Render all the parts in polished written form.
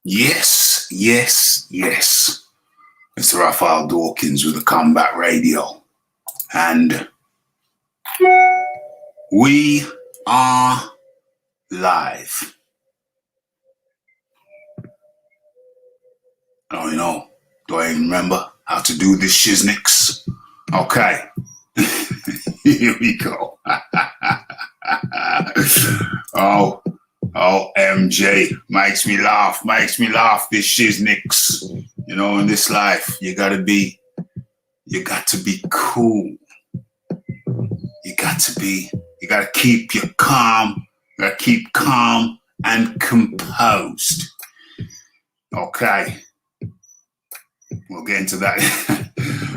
Yes, yes, yes. Mr. Raphael Dawkins with the Combat Radio. And we are live. I don't know. Do I even remember how to do this shiznix? Okay. Here we go. Oh, MJ makes me laugh, this shiznix. You know, in this life, you got to be cool. You got to keep your calm. You got to keep calm and composed. Okay. We'll get into that.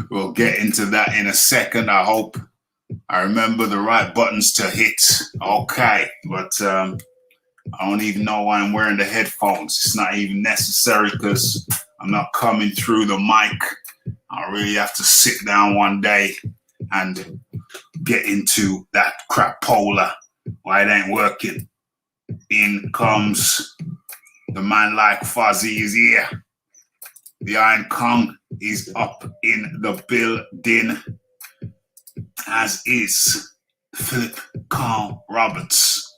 We'll get into that in a second. I hope I remember the right buttons to hit. Okay. But I don't even know why I'm wearing the headphones. It's not even necessary because I'm not coming through the mic. I really have to sit down one day and get into that crapola. Why it ain't working. In comes the man like Fuzzy is here. The Iron Kong is up in the building, as is Philip Carl Roberts,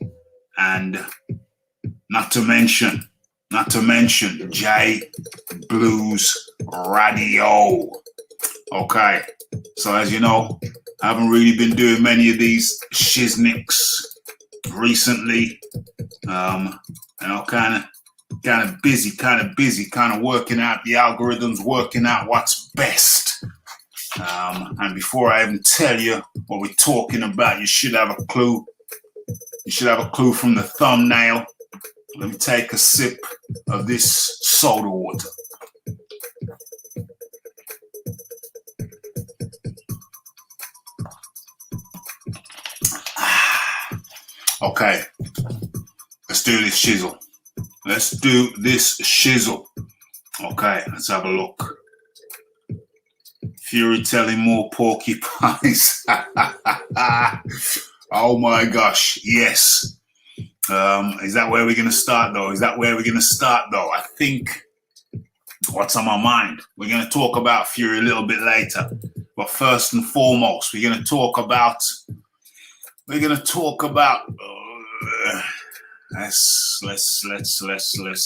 and not to mention J Blues Radio. Okay, so as you know, I haven't really been doing many of these shiznicks recently. You know, kind of busy, working out the algorithms, working out what's best. And before I even tell you what we're talking about, you should have a clue. You should have a clue from the thumbnail. Let me take a sip of this soda water. Okay, let's do this shizzle. Okay, let's have a look. Fury telling more porcupines. Oh my gosh, yes. Is that where we're going to start though? I think what's on my mind, we're going to talk about Fury a little bit later. But first and foremost, we're going to talk about let's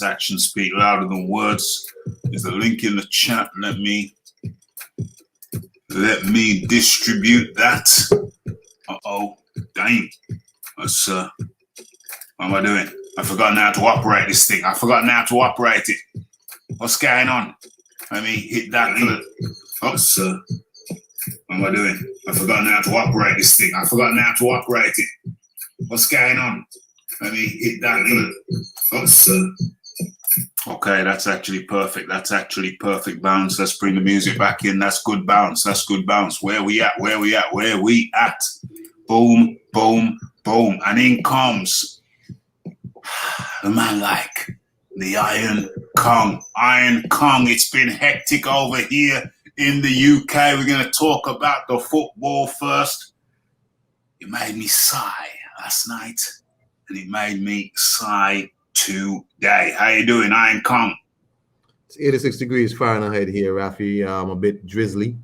action speak louder than words. There's a link in the chat. Let me distribute that. Dang. What am I doing? I've forgotten how to operate this thing. What's going on? Let me hit that. What am I doing? I've forgotten how to operate this thing. What's going on? Let me hit that. Okay, that's actually perfect. Bounce. Let's bring the music back in. That's good bounce. Where we at? Boom, boom, boom. And in comes the man like the Iron Kong. It's been hectic over here in the UK. We're going to talk about the football first. It made me sigh last night, and it made me sigh today. How you doing, Iron Kong? It's 86 degrees Fahrenheit here, Raphie. I'm a bit drizzly,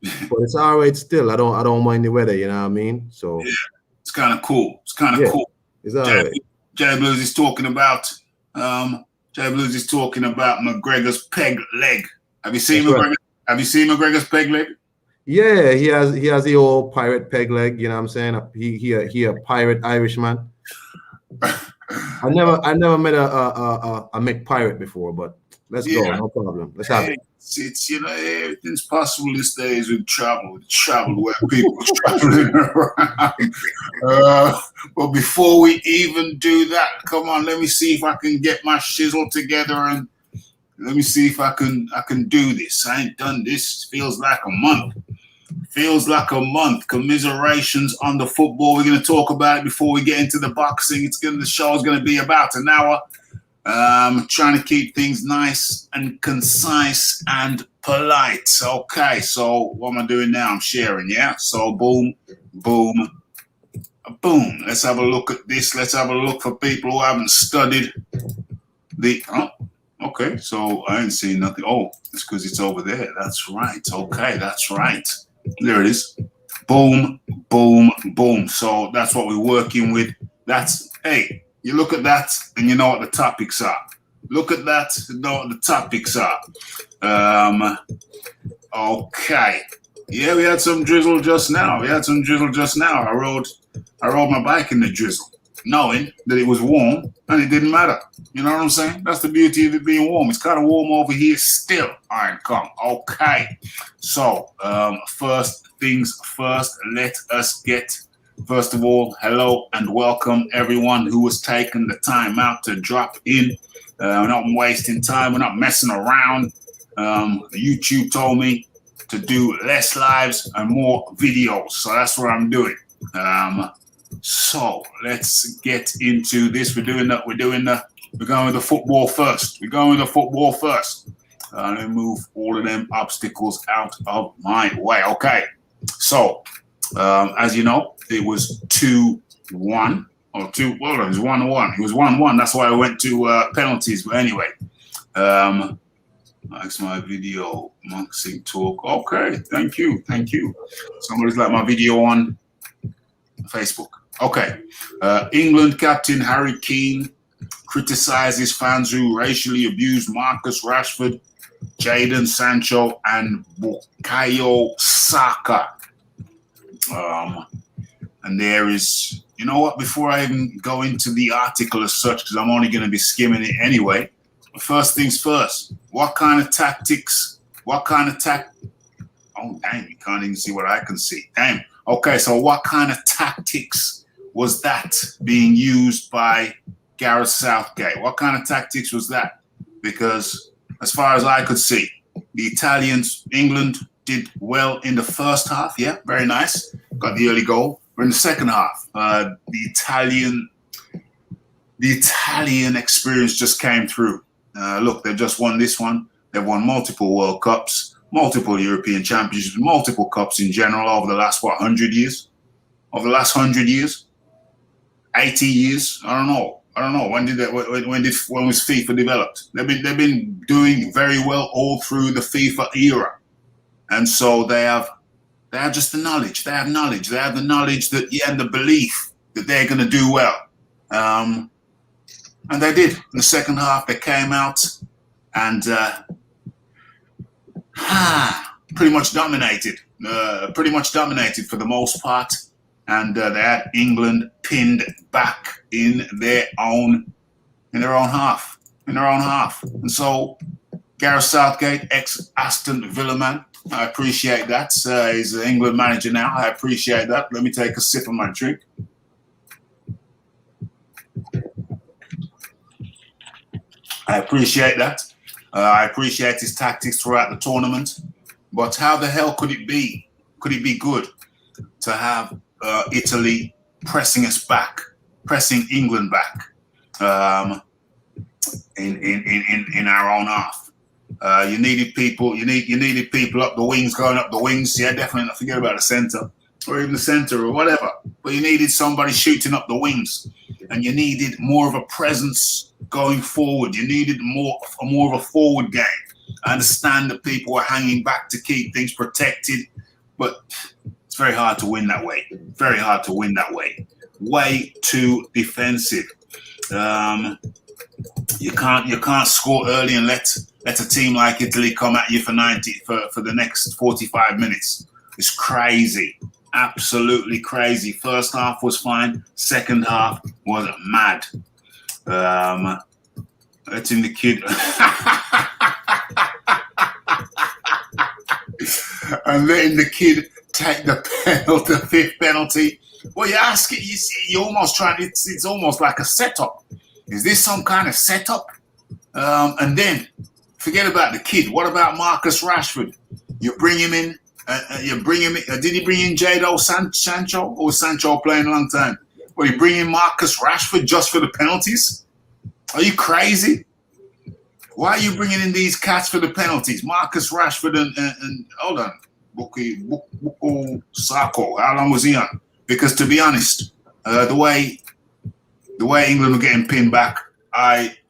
but it's all right still. I don't mind the weather, you know what I mean? So yeah, it's kind of cool. Cool. It's all right. Jay Blues is talking about McGregor's peg leg. Have you seen McGregor? Right. Have you seen McGregor's peg leg? Yeah, he has the old pirate peg leg. You know what I'm saying? He a pirate Irishman. I never met a McPirate before, but let's go. No problem. Let's have it. It's everything's possible these days with travel where people are traveling around. But before we even do that, come on, let me see if I can get my shizzle together and let me see if I can do this. I ain't done this. Feels like a month. Commiserations on the football. We're going to talk about it before we get into the boxing. The show's going to be about an hour. Trying to keep things nice and concise and polite. Okay, so what am I doing now? I'm sharing, yeah? So boom, boom, boom. Let's have a look at this. Let's have a look for people who haven't studied the... Okay, so I ain't seeing nothing. Oh, it's because it's over there. That's right. Okay, that's right. There it is. Boom, boom, boom. So that's what we're working with. That's, hey, you look at that and you know what the topics are. Look at that, you know what the topics are. Okay. Yeah, we had some drizzle just now. I rode my bike in the drizzle, knowing that it was warm and it didn't matter. You know what I'm saying? That's the beauty of it being warm. It's kind of warm over here still. All right, come. Okay. So, first things first, let us get, first of all, hello and welcome everyone who has taken the time out to drop in. We're not wasting time. We're not messing around. YouTube told me to do less lives and more videos. So that's what I'm doing. So let's get into this. We're going with the football first. Let me move all of them obstacles out of my way. Okay. So, as you know, it was 2-1 or 2. Well, it was 1-1. It was 1-1. That's why I went to penalties. But anyway, likes my video, Monksing Talk. Okay, thank you. Somebody's like my video on Facebook. Okay. England captain Harry Kane criticizes fans who racially abused Marcus Rashford, Jadon Sancho, and Bukayo Saka. And there is, you know what, before I even go into the article as such, because I'm only going to be skimming it anyway, first things first, oh, damn, you can't even see what I can see. Damn. Okay, so what kind of tactics was that being used by Gareth Southgate? What kind of tactics was that? Because as far as I could see, England did well in the first half. Yeah, very nice. Got the early goal. But in the second half, the Italian experience just came through. Look, they've just won this one. They've won multiple World Cups, multiple European Championships, multiple cups in general over the last, 100 years? Over the last 100 years? 80 years? I don't know. When was FIFA developed? They've been doing very well all through the FIFA era. And so they have just the knowledge. They have the knowledge that, and the belief that they're going to do well. And they did. In the second half, they came out and pretty much dominated for the most part. And they had England pinned back in their own half. And so Gareth Southgate, ex-Aston Villa man, I appreciate that. He's the England manager now. I appreciate that. Let me take a sip of my drink. I appreciate that. I appreciate his tactics throughout the tournament. But how the hell could it be? Could it be good to have Italy pressing England back in our own half? You needed people. You needed people up the wings, going up the wings. Yeah, definitely not forget about the center or even the center or whatever. But you needed somebody shooting up the wings, and you needed more of a presence going forward. You needed more of a forward game. I understand that people were hanging back to keep things protected, but it's very hard to win that way. Way too defensive. You can't score early and let a team like Italy come at you for the next 45 minutes. It's crazy. Absolutely crazy. First half was fine. Second half was mad. Letting the kid and letting the kid take the fifth penalty. Well, you ask it. You almost trying. It's almost like a setup. Is this some kind of setup? And then forget about the kid. What about Marcus Rashford? You bring him in. Did he bring in Jadon Sancho, or was Sancho playing a long time? Well, you bring in Marcus Rashford just for the penalties? Are you crazy? Why are you bringing in these cats for the penalties? Marcus Rashford and hold on, Bukayo Saka. How long was he on? Because to be honest, the way England were getting pinned back, I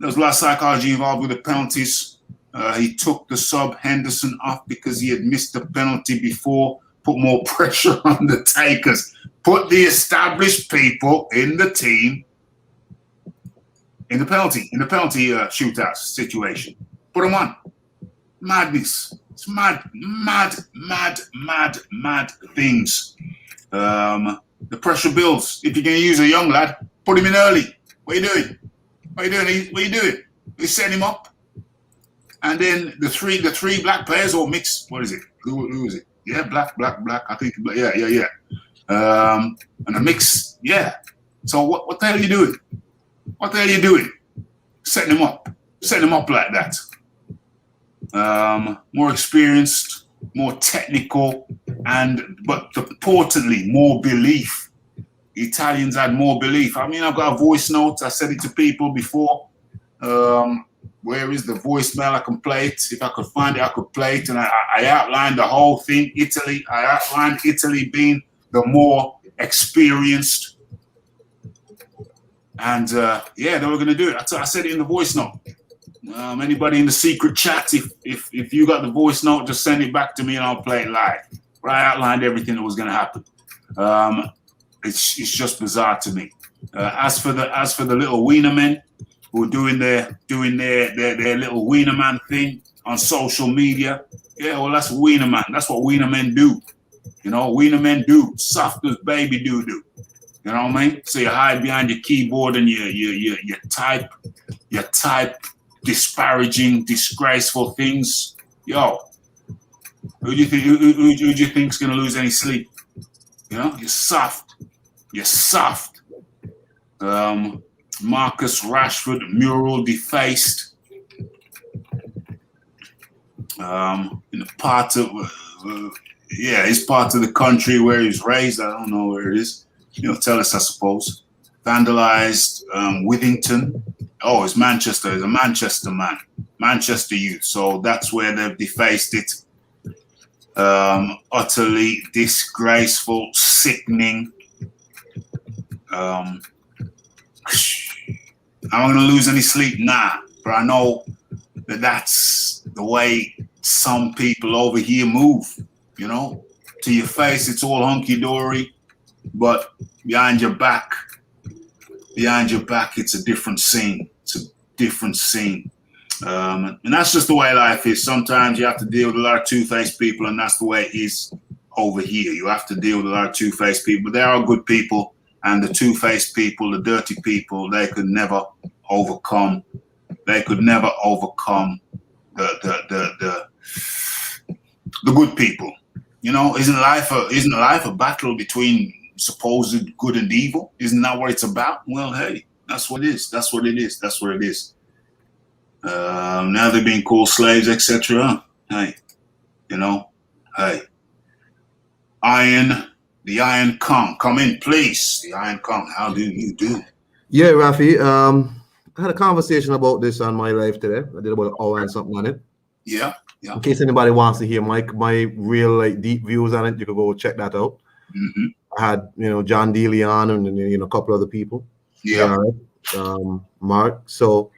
There was a lot of psychology involved with the penalties. He took the sub Henderson off because he had missed the penalty before, put more pressure on the takers, put the established people in the team in the penalty shootout situation. Put them on. Madness. It's mad things. The pressure builds. If you're going to use a young lad, put him in early. What are you doing? What are you doing? You set him up. And then the three black players all mix. What is it? Who is it? Yeah, black. I think, yeah. And a mix, yeah. So what the hell are you doing? What the hell are you doing? Setting him up like that. More experienced, more technical, but importantly, more belief. The Italians had more belief. I mean, I've got a voice note. I said it to people before. Where is the voicemail? I can play it. If I could find it, I could play it. And I outlined the whole thing. Italy. I outlined Italy being the more experienced. And they were going to do it. I said it in the voice note. Anybody in the secret chat, if you got the voice note, just send it back to me and I'll play it live. But I outlined everything that was going to happen. It's just bizarre to me. As for the little wiener men who are doing their little wiener man thing on social media, yeah, well, that's wiener man. That's what wiener men do. You know, wiener men do soft as baby do. You know what I mean? So you hide behind your keyboard and you type disparaging, disgraceful things. Yo, who do you think's gonna lose any sleep? You know, you're soft. Marcus Rashford mural defaced. In a part of it's part of the country where he's raised. I don't know where it is. You know, tell us, I suppose. Vandalized Withington. Oh, it's Manchester. He's a Manchester man. Manchester youth. So that's where they've defaced it. Utterly disgraceful, sickening. Am I going to lose any sleep? Nah. But I know that that's the way some people over here move. You know, to your face, it's all hunky-dory. But behind your back, it's a different scene. It's a different scene. And that's just the way life is. Sometimes you have to deal with a lot of two-faced people, and that's the way it is over here. You have to deal with a lot of two-faced people. But there are good people, and the two-faced people, the dirty people, they could never overcome. They could never overcome the good people. You know, isn't life a battle between supposed good and evil? Isn't that what it's about? Well, hey, that's what it is. That's what it is. Now they're being called slaves, etc. Hey, you know, hey, the Iron Kong, come in, please. The Iron Kong, how do you do? Yeah, Raphie. I had a conversation about this on my live today. I did about an hour and something on it. Yeah. In case anybody wants to hear my real deep views on it, you can go check that out. Mm-hmm. I had John Dealey on and a couple other people. Yeah. Mark. So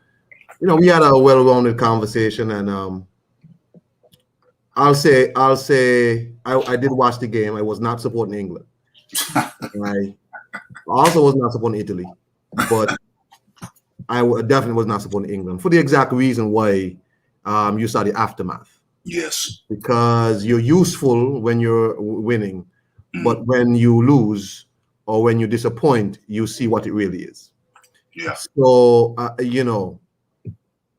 we had a well-rounded conversation, and I'll say I did watch the game. I was not supporting England. I also was not supporting Italy, but I definitely was not supporting England for the exact reason why you saw the aftermath. Yes. Because you're useful when you're winning, but when you lose or when you disappoint, you see what it really is. Yeah. So,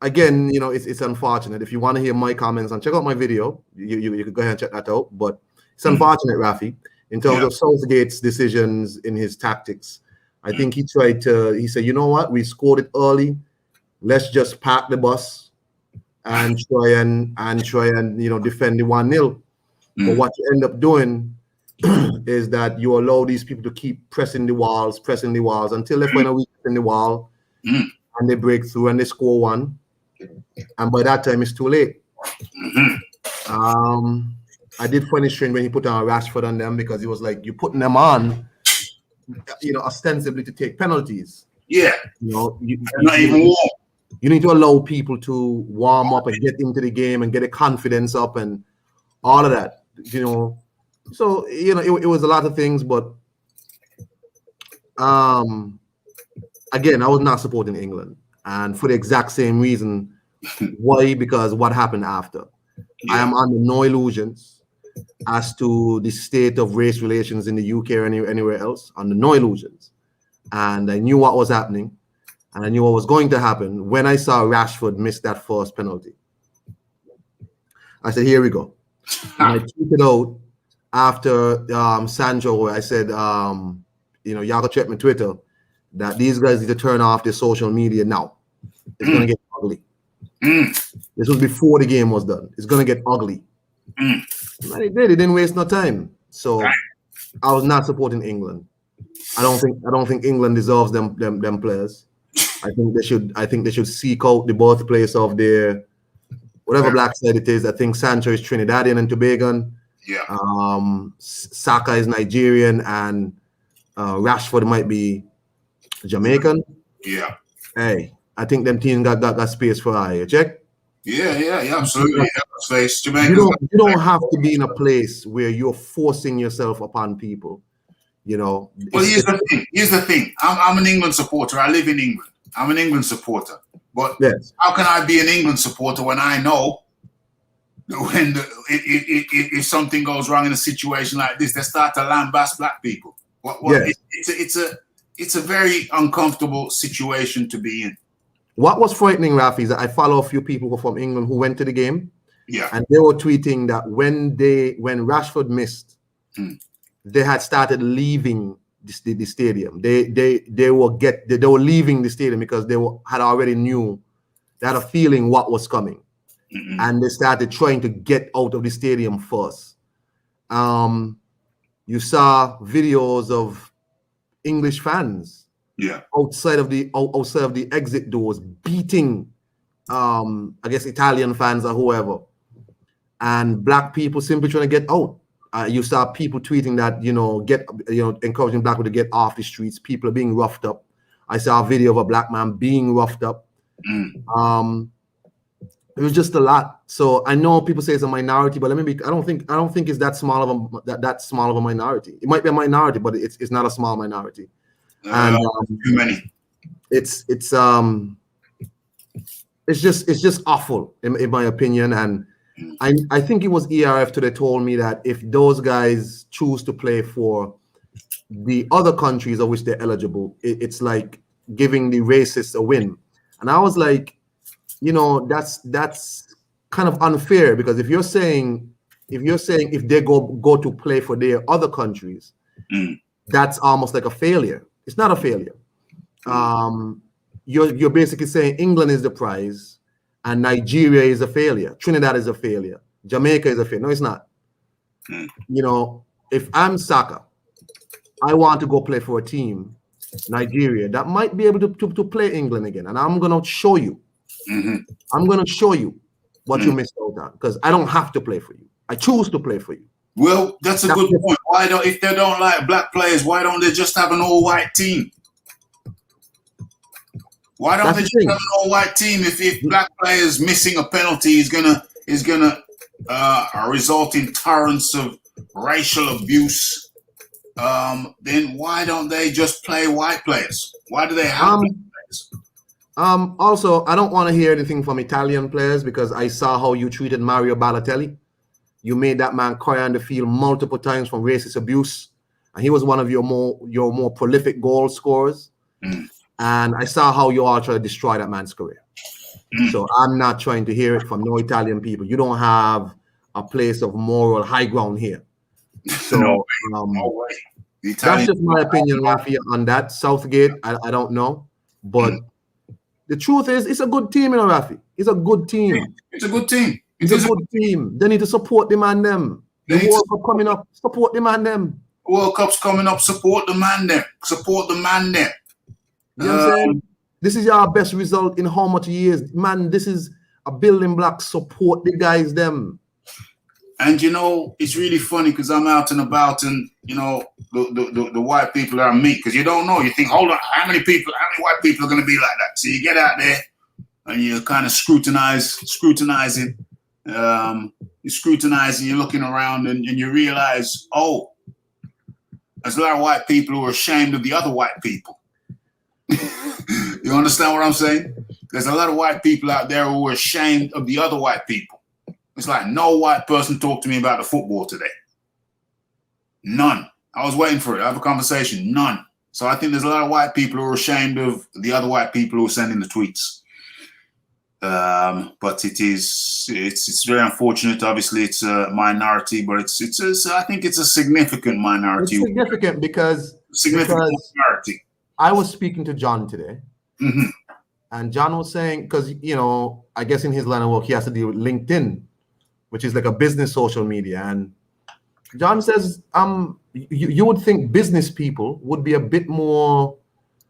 again, it's unfortunate. If you want to hear my comments and check out my video, you can go ahead and check that out. But it's unfortunate, Raphie, in terms of Southgate's decisions in his tactics. I think he said, you know what, we scored it early. Let's just park the bus and try and defend the 1-0. But what you end up doing is that you allow these people to keep pressing the walls until they find a weakness in the wall and they break through and they score one. And by that time, it's too late. I did find it strange when he put on Rashford on them, because he was like, you're putting them on, ostensibly to take penalties. Yeah. You're not even warm. You need to allow people to warm up and get into the game and get the confidence up and all of that. So it was a lot of things, but again, I was not supporting England, and for the exact same reason. Why? Because what happened after. I am under no illusions as to the state of race relations in the UK or anywhere else. Under no illusions, and I knew what was happening, and I knew what was going to happen when I saw Rashford miss that first penalty. I said, "Here we go." And I tweeted out after Sancho. I said, y'all go check my Twitter that these guys need to turn off their social media now. It's gonna get ugly. This was before the game was done. It's gonna get ugly. And it did. It didn't waste no time. So I was not supporting England. I don't think England deserves them players. I think they should seek out the birthplace of their whatever black side it is. I think Sancho is Trinidadian and Tobagan. Yeah. Saka is Nigerian, and Rashford might be Jamaican. Yeah. Hey, I think them teams got space for I. Check. Yeah, absolutely. Space. Jamaica. You don't have to be in a place where you're forcing yourself upon people. Well, here's the thing. I'm an England supporter. I live in England. I'm an England supporter. But how can I be an England supporter when I know when if something goes wrong in a situation like this, they start to lambast black people? It's a very uncomfortable situation to be in. What was frightening, Raphie, is that I follow a few people from England who went to the game. Yeah. And they were tweeting that when Rashford missed, they had started leaving the stadium. They were leaving the stadium because they had already they had a feeling what was coming. And they started trying to get out of the stadium first. You saw videos of English fans outside of the exit doors beating I guess Italian fans or whoever, and black people simply trying to get out. You saw people tweeting that encouraging black people to get off the streets. People are being roughed up. I saw a video of a black man being roughed up. It was just a lot. So I know people say it's a minority, but I don't think it's that small of a minority. It might be a minority, but it's not a small minority. And too many. It's just awful in my opinion. And I think it was ERF today told me that if those guys choose to play for the other countries of which they're eligible, it's like giving the racists a win. And I was like, that's kind of unfair, because if you're saying if they go to play for their other countries, that's almost like a failure. It's not a failure. You're basically saying England is the prize and Nigeria is a failure. Trinidad is a failure. Jamaica is a failure. No, it's not. If I'm Saka, I want to go play for a team, Nigeria, that might be able to play England again. And I'm going to show you. I'm going to show you what you missed out on, because I don't have to play for you. I choose to play for you. Well, that's a good point. If they don't like black players, why don't they just have an all-white team? Why don't they just have an all-white team? If black players missing a penalty is gonna result in torrents of racial abuse, then why don't they just play white players? Why do they have black players? Also, I don't want to hear anything from Italian players, because I saw how you treated Mario Balotelli. You made that man cry on the field multiple times from racist abuse, and he was one of your more prolific goal scorers. And I saw how you all try to destroy that man's career. So I'm not trying to hear it from no Italian people. You don't have a place of moral high ground here. So no way. That's just my opinion, Raphie, on that. Southgate, I don't know, but the truth is, it's a good team, Raphie. It's a good team. It's a good team. It's a good team. They need to support them and them. The World Cup coming up, support them and them. World Cup's coming up, support the man them. Support the man them. You know what I'm saying? This is our best result in how much years? Man, this is a building block. Support the guys them. And it's really funny, because I'm out and about, and the white people that I meet, because you don't know. You think, hold on, how many white people are going to be like that? So you get out there, and you kind of scrutinizing. You're scrutinizing, you're looking around, and you realize, oh, there's a lot of white people who are ashamed of the other white people. You understand what I'm saying? There's a lot of white people out there who are ashamed of the other white people. It's like no white person talked to me about the football today. None. I was waiting for it. I have a conversation. None. So I think there's a lot of white people who are ashamed of the other white people who are sending the tweets. But it's very unfortunate. Obviously, it's a minority, but I think it's a significant minority. It's significant because minority. I was speaking to John today, and John was saying, because I guess in his line of work he has to deal with LinkedIn, which is like a business social media, and John says, you would think business people would be a bit more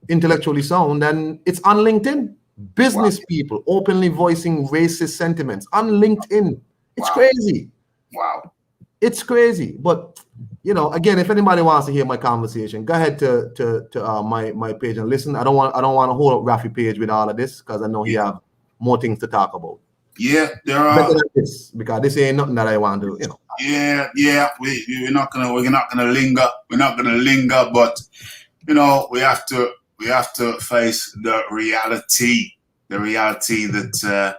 intellectually sound, and it's on LinkedIn. Business people openly voicing racist sentiments on LinkedIn. It's crazy. Wow. It's crazy. But again, if anybody wants to hear my conversation, go ahead to my page and listen. I don't want to hold up Raphie page with all of this because I know he have more things to talk about. Yeah, there are. Better than this, because this ain't nothing that I want to, Yeah. We're not gonna linger. We're not gonna linger, but we have to face the reality. The reality that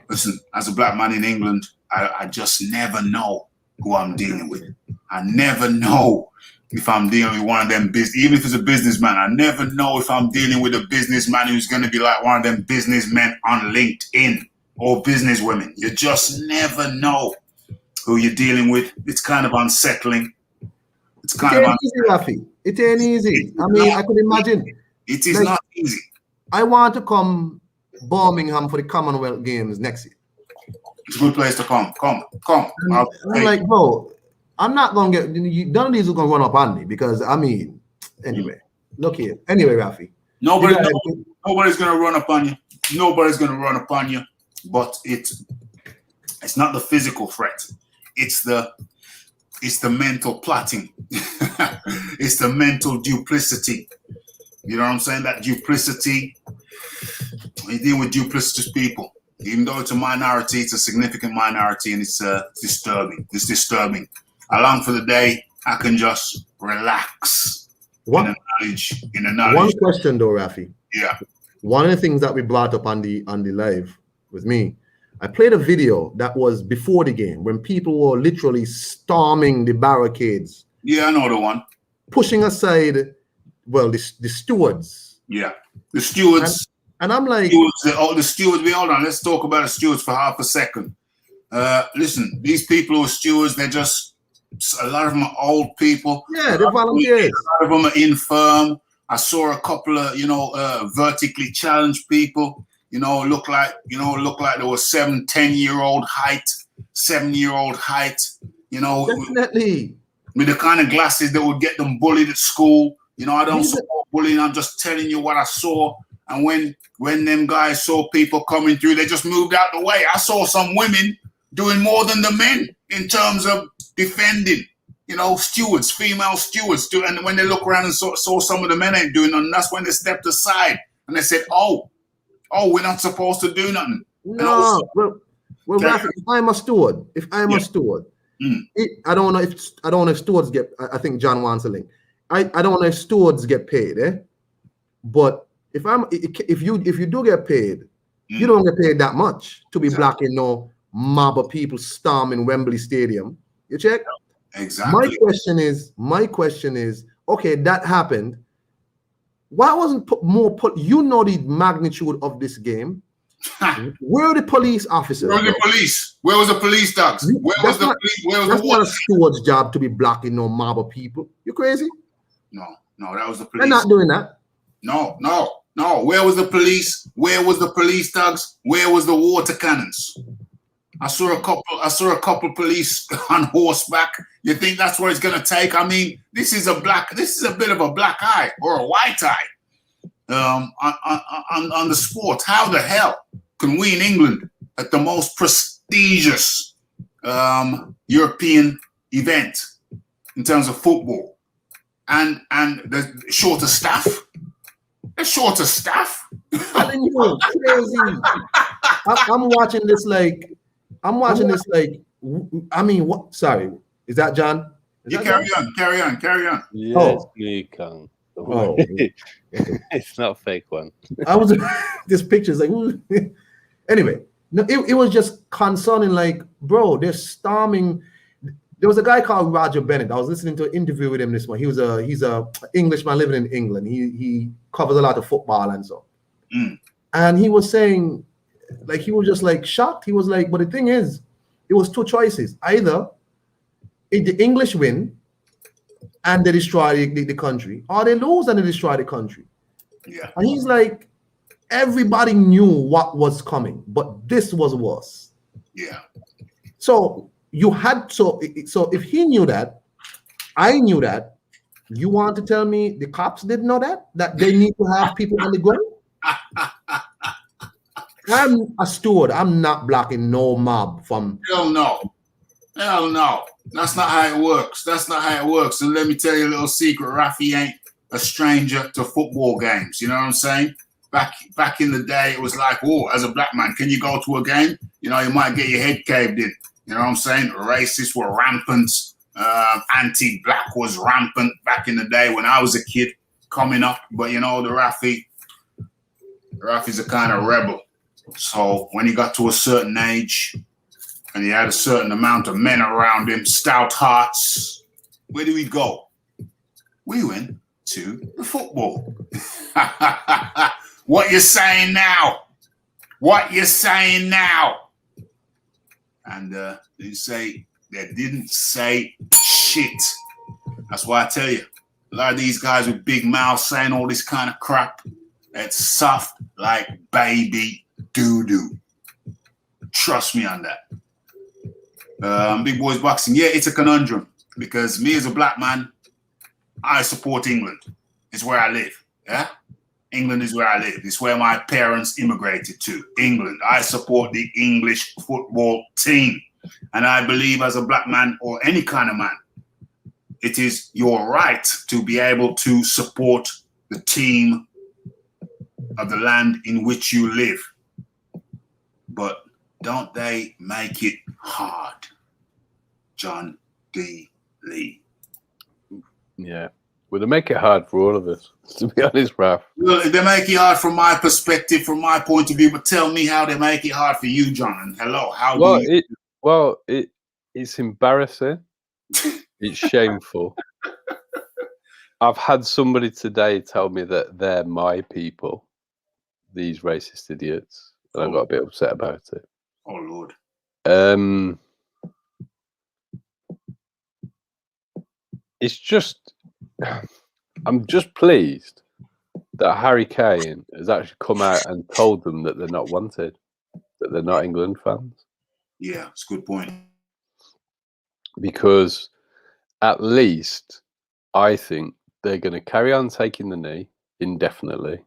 listen, as a black man in England, I just never know who I'm dealing with. I never know if I'm dealing with one of them even if it's a businessman, I never know if I'm dealing with a businessman who's gonna be like one of them businessmen on LinkedIn. Or businesswomen. You just never know who you're dealing with. It's kind of unsettling. It's kind of easy, Raphie. It ain't easy. I mean, I could imagine. It is not easy. I want to come Birmingham for the Commonwealth Games next year. It's a good place to come. Come. I'm like, bro, I'm not gonna get none of these are gonna run up on me because anyway. Look here. Anyway, Raphie. Nobody's gonna run up on you. Nobody's gonna run up on you. But it's not the physical threat. It's the mental plotting. It's the mental duplicity. You know what I'm saying? That duplicity. You deal with duplicitous people. Even though it's a minority, it's a significant minority, and it's disturbing. It's disturbing. I long for the day I can just relax in the knowledge. One question though, Raphie. Yeah. One of the things that we brought up on the live with me, I played a video that was before the game when people were literally storming the barricades. Yeah, I know the one. Pushing aside, the stewards. Yeah, the stewards. And I'm like, the stewards. Hold on. Let's talk about the stewards for half a second. Listen, these people who are stewards, they're just a lot of them are old people. Yeah, they're volunteers. A lot of them are infirm. I saw a couple of vertically challenged people. Look like there was 7-10-year-old height. Definitely. With the kind of glasses that would get them bullied at school. I don't support bullying. I'm just telling you what I saw. And when them guys saw people coming through, they just moved out the way. I saw some women doing more than the men in terms of defending. Stewards, female stewards. And when they look around and saw some of the men ain't doing nothing, that's when they stepped aside and they said, "Oh, we're not supposed to do nothing." No, Raphie, if I'm a steward, I don't know if stewards get. I think John wants a link. I don't know if stewards get paid, but if you do get paid, you don't get paid that much to be blocking no mob of people storming Wembley Stadium. You check? Exactly. My question is, okay, that happened. Why wasn't the magnitude of this game? Where are the police officers? Where are the police? Where was the police dogs? That's not a steward's job to be blocking no mob of people. You crazy? No, that was the police. They're not doing that. No. Where was the police? Where was the police dogs? Where was the water cannons? I saw a couple police on horseback. You think that's what it's gonna take? I mean, this is a bit of a black eye or a white eye on the sport. How the hell can we in England, at the most prestigious European event in terms of football, and the shorter staff? They're short of staff. Telling you, crazy. I'm watching this like, I mean, what? Sorry, is that John? Is You that carry John? on, carry on, carry on. Yes, me, Kang. Oh, It's not a fake one. I was this picture is like anyway. No, it was just concerning. Like, bro, they're storming. There was a guy called Roger Bennett. I was listening to an interview with him this morning. He's a Englishman living in England. He covers a lot of football and so. And he was saying, like, he was just like shocked. He was like, but the thing is, it was two choices. Either the English win and they destroy the country, or they lose and they destroy the country. Yeah. And he's like, everybody knew what was coming, but this was worse. Yeah. So you had so if he knew that, I knew that. You want to tell me the cops didn't know that they need to have people on the ground? I'm a steward. I'm not blocking no mob from. Hell no. Hell no. That's not how it works. That's not how it works. And let me tell you a little secret. Raphie ain't a stranger to football games. You know what I'm saying? Back in the day, it was like, oh, as a black man, can you go to a game? You know, you might get your head caved in. You know what I'm saying? Racists were rampant. Anti-black was rampant back in the day when I was a kid coming up. But, you know, the Raphie's a kind of rebel. So when he got to a certain age and he had a certain amount of men around him, stout hearts, where do we go? We went to the football. What you saying now? What you saying now? And they didn't say shit. That's why I tell you, a lot of these guys with big mouths saying all this kind of crap, it's soft like baby doo-doo. Trust me on that. Big Boys Boxing, yeah, it's a conundrum because me as a black man, I support England. It's where I live, yeah? England is where I live. It's where my parents immigrated to, England. I support the English football team. And I believe as a black man or any kind of man, it is your right to be able to support the team of the land in which you live. But don't they make it hard, John D. Lee? Yeah. Well, they make it hard for all of us, to be honest, Raph. Well, they make it hard from my perspective, from my point of view, but tell me how they make it hard for you, John. And hello, how do you... It's embarrassing. It's shameful. I've had somebody today tell me that they're my people, these racist idiots, and I got a bit upset about it. Oh, Lord. It's just... I'm just pleased that Harry Kane has actually come out and told them that they're not wanted, that they're not England fans. Yeah, it's a good point. Because at least I think they're going to carry on taking the knee indefinitely.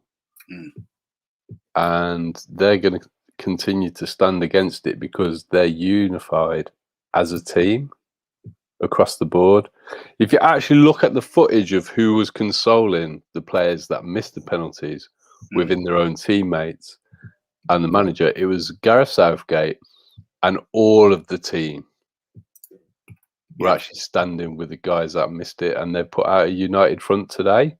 And they're going to continue to stand against it because they're unified as a team across the board. If you actually look at the footage of who was consoling the players that missed the penalties within their own teammates and the manager, it was Gareth Southgate and all of the team were actually standing with the guys that missed it, and they've put out a united front today.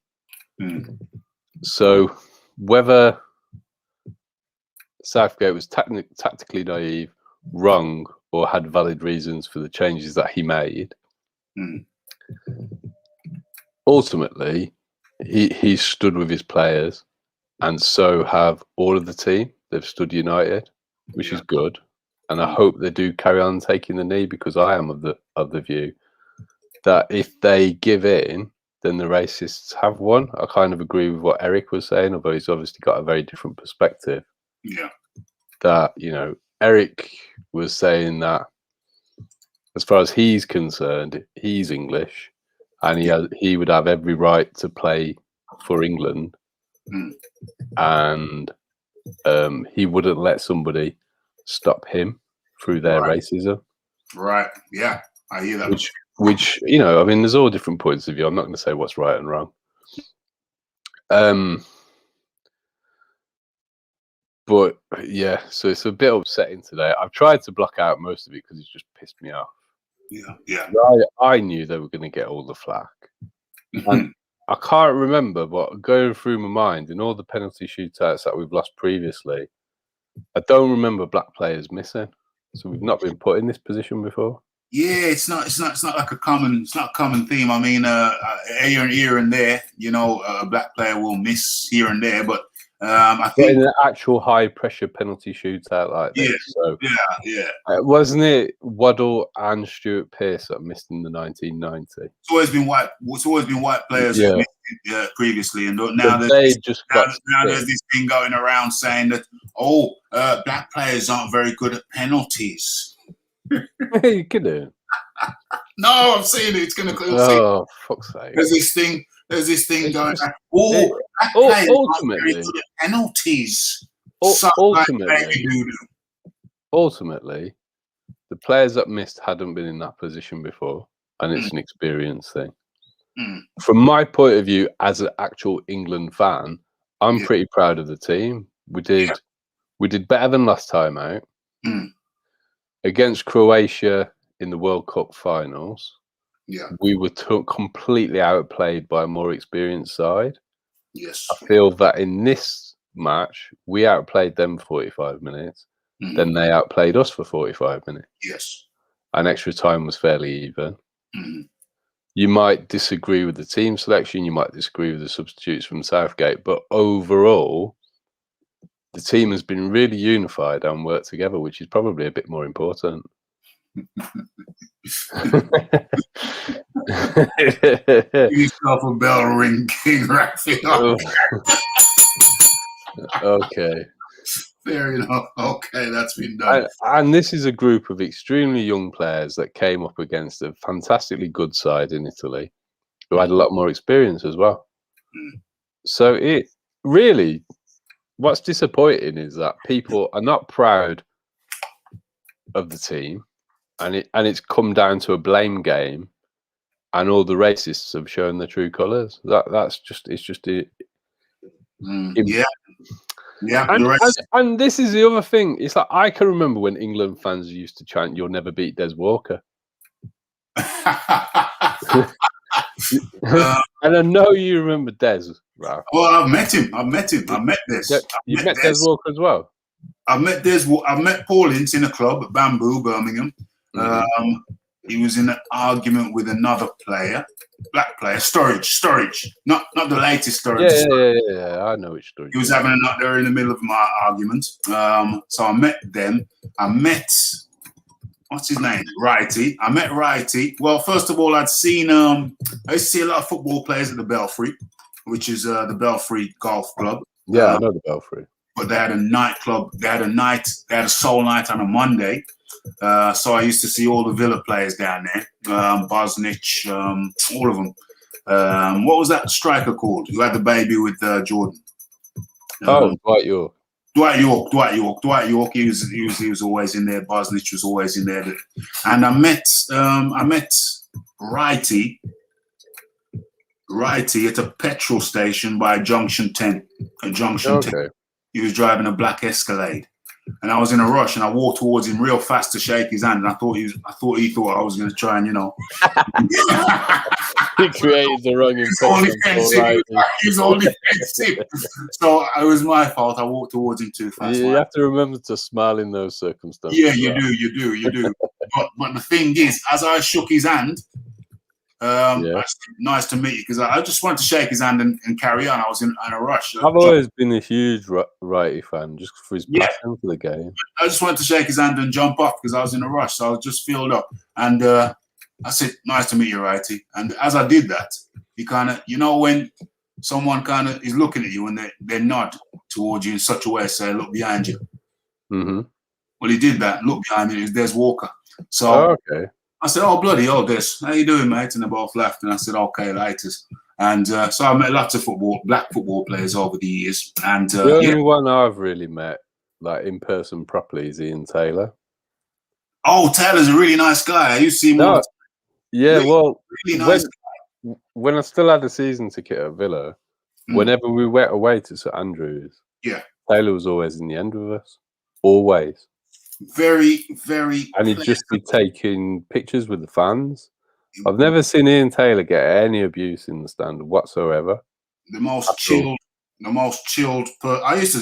So whether Southgate was tactically naive, wrong, or had valid reasons for the changes that he made, ultimately he stood with his players, and so have all of the team. They've stood united, which is good, and I hope they do carry on taking the knee, because I am of the view that if they give in, then the racists have won. I kind of agree with what Eric was saying, although he's obviously got a very different perspective. Yeah. That, you know, Eric was saying that as far as he's concerned, he's English, and he would have every right to play for England, and he wouldn't let somebody stop him through their racism. Right. Yeah, I hear that. Which, you know, I mean, there's all different points of view. I'm not going to say what's right and wrong. But yeah, so it's a bit upsetting today. I've tried to block out most of it because it's just pissed me off. Yeah. I knew they were going to get all the flack. And I can't remember, but going through my mind, in all the penalty shootouts that we've lost previously, I don't remember black players missing. So we've not been put in this position before. Yeah, it's not like a common theme. I mean, here and there, a black player will miss here and there, but I think in an actual high pressure penalty shootout like this. So yeah. Wasn't it Waddle and Stuart Pearce that missed in the 1990? It's always been white players who missed it, previously, and now there's this thing going around saying that black players aren't very good at penalties. You kidding? No, I'm saying it. It's going to. Oh, fuck's sake! There's this thing going. Black players aren't very good at penalties. Ultimately, the players that missed hadn't been in that position before, and it's an experience thing. From my point of view, as an actual England fan, I'm pretty proud of the team. We did better than last time out. Against Croatia in the World Cup finals, we were completely outplayed by a more experienced side. Yes, I feel that in this match, we outplayed them for 45 minutes. Then they outplayed us for 45 minutes. Yes. And extra time was fairly even. You might disagree with the team selection, you might disagree with the substitutes from Southgate, but overall, the team has been really unified and worked together, which is probably a bit more important. Give yourself a bell ring, King Raphie. Okay. Fair enough. Okay, that's been done. And this is a group of extremely young players that came up against a fantastically good side in Italy, who had a lot more experience as well. So it really, what's disappointing is that people are not proud of the team, and it's come down to a blame game, and all the racists have shown their true colours. Yeah, and this is the other thing. It's like I can remember when England fans used to chant, "You'll never beat Des Walker." And I know you remember Des, Ralph. Well, I've met him. I met Des. You met Des Walker as well? I met Des. I met Paul Ince in a club at Bamboo, Birmingham. He was in an argument with another player, black player, Sturridge, not the latest Sturridge. Yeah, I know which Sturridge. He was having a nut there in the middle of my argument. So I met them. I met, what's his name? Righty. I met Righty. Well, first of all, I'd seen, I used to see a lot of football players at the Belfry, which is the Belfry Golf Club. Yeah, I know the Belfry. But they had a nightclub. They had a soul night on a Monday. So I used to see all the Villa players down there, Bosnich, all of them. What was that striker called? Who had the baby with Jordan? Dwight York. Dwight York. He was always in there. Bosnich was always in there. And I met Righty at a petrol station by Junction 10. Junction 10. He was driving a black Escalade. And I was in a rush, and I walked towards him real fast to shake his hand. And I thought he thought I was going to try and, He created the wrong impression. He's only defensive. So it was my fault. I walked towards him too fast. You have to remember to smile in those circumstances. Yeah, you do. But the thing is, as I shook his hand, I said, nice to meet you, because I just wanted to shake his hand and carry on. I was in a rush. I've always been a huge Righty fan, just for his passion for the game. I just wanted to shake his hand and jump off because I was in a rush, so I was just filled up. And I said, nice to meet you, Righty. And as I did that, he kind of, when someone kind of is looking at you and they nod towards you in such a way, say, look behind you. Mm-hmm. Well, he did that. Look behind me. It was Des Walker. So I said, oh, bloody hell, Des. How you doing, mate? And they both laughed. And I said, okay, laters. And so I met lots of black football players over the years. And the only one I've really met, like in person properly, is Ian Taylor. Oh, Taylor's a really nice guy. I used to see him all the time. Yeah, really nice guy. When I still had a season ticket at Villa, whenever we went away to St Andrews, Taylor was always in the end with us. Always. Very, very. And he'd just be taking pictures with the fans. I've never seen Ian Taylor get any abuse in the stand whatsoever. The most chilled. I used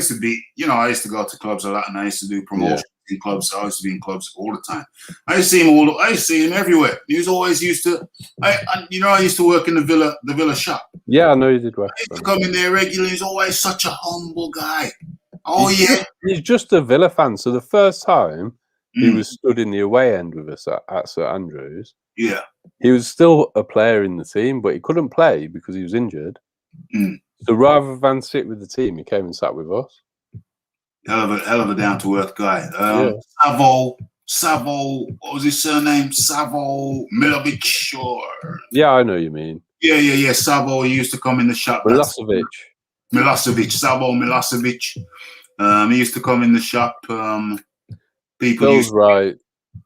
to be, I used to go to clubs a lot, and I used to do promotions in clubs. I used to be in clubs all the time. I used to see him everywhere. He was always used to. I used to work in the Villa shop. Yeah, I know you did work. I used to come in there regularly. He's always such a humble guy. He's just a Villa fan. So the first time he was stood in the away end with us at St Andrews. Yeah, he was still a player in the team, but he couldn't play because he was injured. So rather than sit with the team, he came and sat with us. Hell of a down to earth guy. Savo, what was his surname? Savo Milovic, or yeah, I know you mean. Yeah. Savo, he used to come in the shop. Milosevic. Savo Milosevic. He used to come in the shop. Bill's right.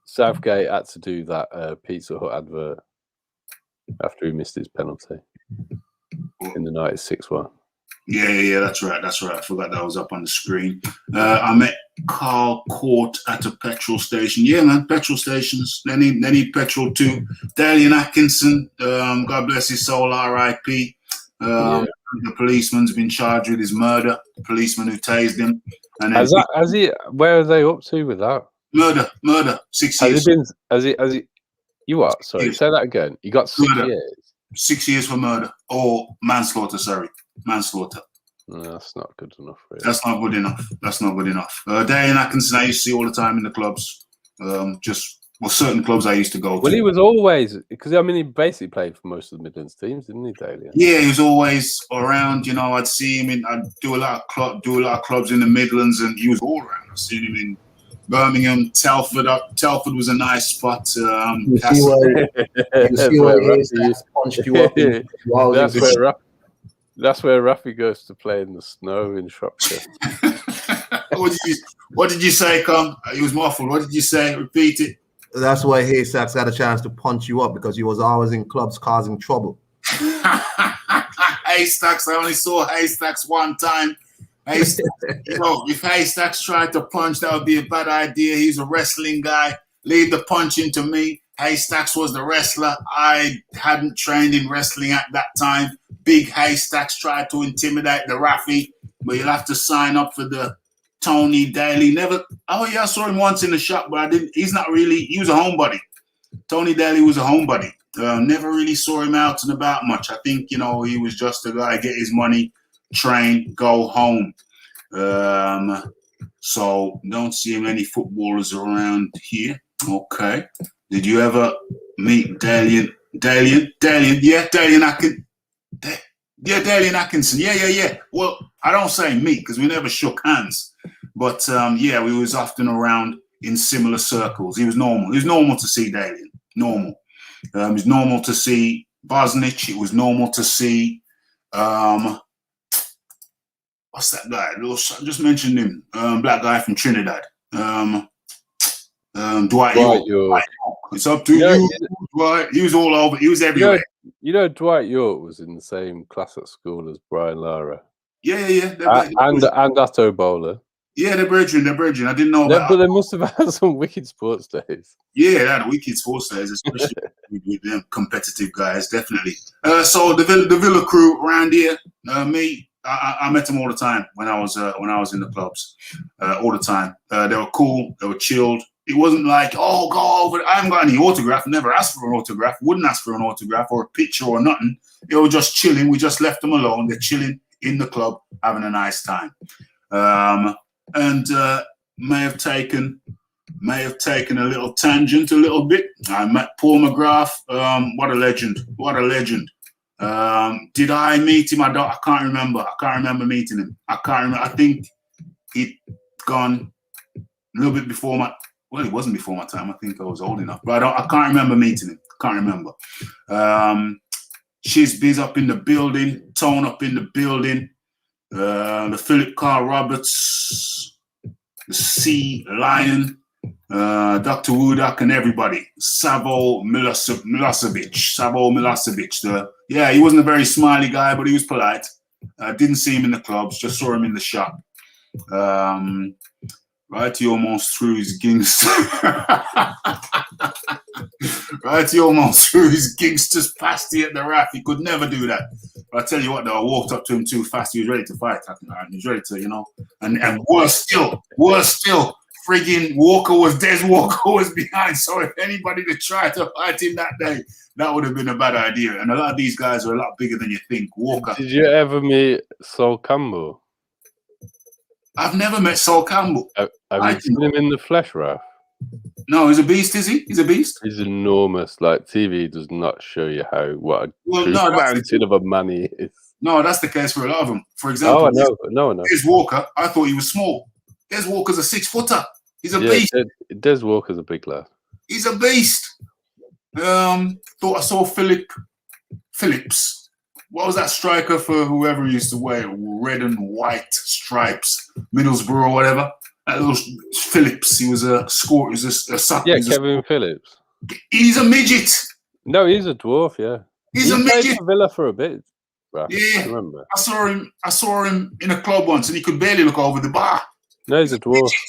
Southgate had to do that Pizza Hut advert after he missed his penalty in the 96 one. Yeah, that's right. I forgot that was up on the screen. I met Carl Court at a petrol station. Yeah, man, petrol stations. They need petrol too. Dalian Atkinson, God bless his soul, R.I.P. The policeman's been charged with his murder. The policeman who tased him. And where are they up to with that? Murder. 6 years. Has he? You what? Sorry, say that again. You got 6 years. 6 years for murder or manslaughter. Sorry, manslaughter. No, that's not good enough. Really. That's not good enough. Dalian Atkinson, I used to see all the time in the clubs. Certain clubs I used to go to. Well, he was always, because he basically played for most of the Midlands teams, didn't he, Dalian? Yeah, he was always around. I'd see him I'd do a lot of clubs in the Midlands, and he was all around. I've seen him in Birmingham, Telford. Telford was a nice spot. You see where he punched you up. That's where Raphie goes to play in the snow in Shropshire. What did you say, Con? He was muffled. What did you say? Repeat it. That's why Haystacks had a chance to punch you up, because he was always in clubs causing trouble. Haystacks, I only saw Haystacks one time. If Haystacks tried to punch, that would be a bad idea. He's a wrestling guy. Leave the punching to me. Haystacks was the wrestler. I hadn't trained in wrestling at that time. Big Haystacks tried to intimidate the Raphie, but you'll have to sign up for the Tony Daly. I saw him once in the shop, but I didn't. He was a homebody. Tony Daly was a homebody. Never really saw him out and about much. I think, he was just a guy, get his money, train, go home. So don't see him any footballers around here. Okay. Did you ever meet Dalian? Yeah, Dalian Atkinson. Yeah, Dalian Atkinson. Yeah. Well, I don't say meet because we never shook hands. But we was often around in similar circles. He was normal. It was normal to see Dalian. Normal. It was normal to see Bosnich. It was normal to see what's that guy? I just mentioned him. Black guy from Trinidad. Dwight York. It's up to you, Dwight. He was all over. He was everywhere. Dwight York was in the same class at school as Brian Lara. Yeah. And Atto Bowler. Yeah, they're brethren. I didn't know about. But they must have had some wicked sports days. Yeah, they had wicked sports days, especially with them competitive guys, definitely. So the Villa crew around here, I met them all the time when I was in the clubs, all the time. They were cool. They were chilled. It wasn't like, oh, go over. I haven't got any autograph. Never asked for an autograph. Wouldn't ask for an autograph or a picture or nothing. They were just chilling. We just left them alone. They're chilling in the club, having a nice time. And may have taken a little tangent a little bit. I met Paul McGrath. What a legend. Did I meet him? I can't remember. I can't remember meeting him. I think he'd gone a little bit before my. Well, it wasn't before my time. I think I was old enough, but I can't remember meeting him. Can't remember. Biz up in the building. Tone up in the building. The Philip Carr Roberts, the C Lion, Dr. Woodcock, and everybody. Savo Milosevic. He wasn't a very smiley guy, but he was polite. Didn't see him in the clubs, just saw him in the shop. Right, he almost threw his gangster. Right, he almost threw his gangster's pasty at the Raphie. He could never do that. But I tell you what, though, I walked up to him too fast. He was ready to fight. He was ready to, you know. And worse still, friggin' Des Walker was behind. So if anybody to try to fight him that day, that would have been a bad idea. And a lot of these guys are a lot bigger than you think. Walker. Did you ever meet Sol Campbell? I've never met Sol Campbell. Have you seen him in the flesh, Raph? No, he's a beast, is he? He's a beast? He's enormous. Like, TV does not show you what a true mountain of a man he is. No, that's the case for a lot of them. For example, no. Des Walker, I thought he was small. Des Walker's a 6-footer. He's a beast. Des Walker's a big lad. He's a beast. Thought I saw Phillips. What was that striker for whoever used to wear red and white stripes, Middlesbrough or whatever? That little Phillips. He was a scorer. He was a sucker. Yeah, Kevin Phillips. He's a midget. No, he's a dwarf. Yeah, he's a midget. For Villa for a bit. Right? Yeah, I remember. I saw him in a club once, and he could barely look over the bar. No, he's a dwarf. Midget.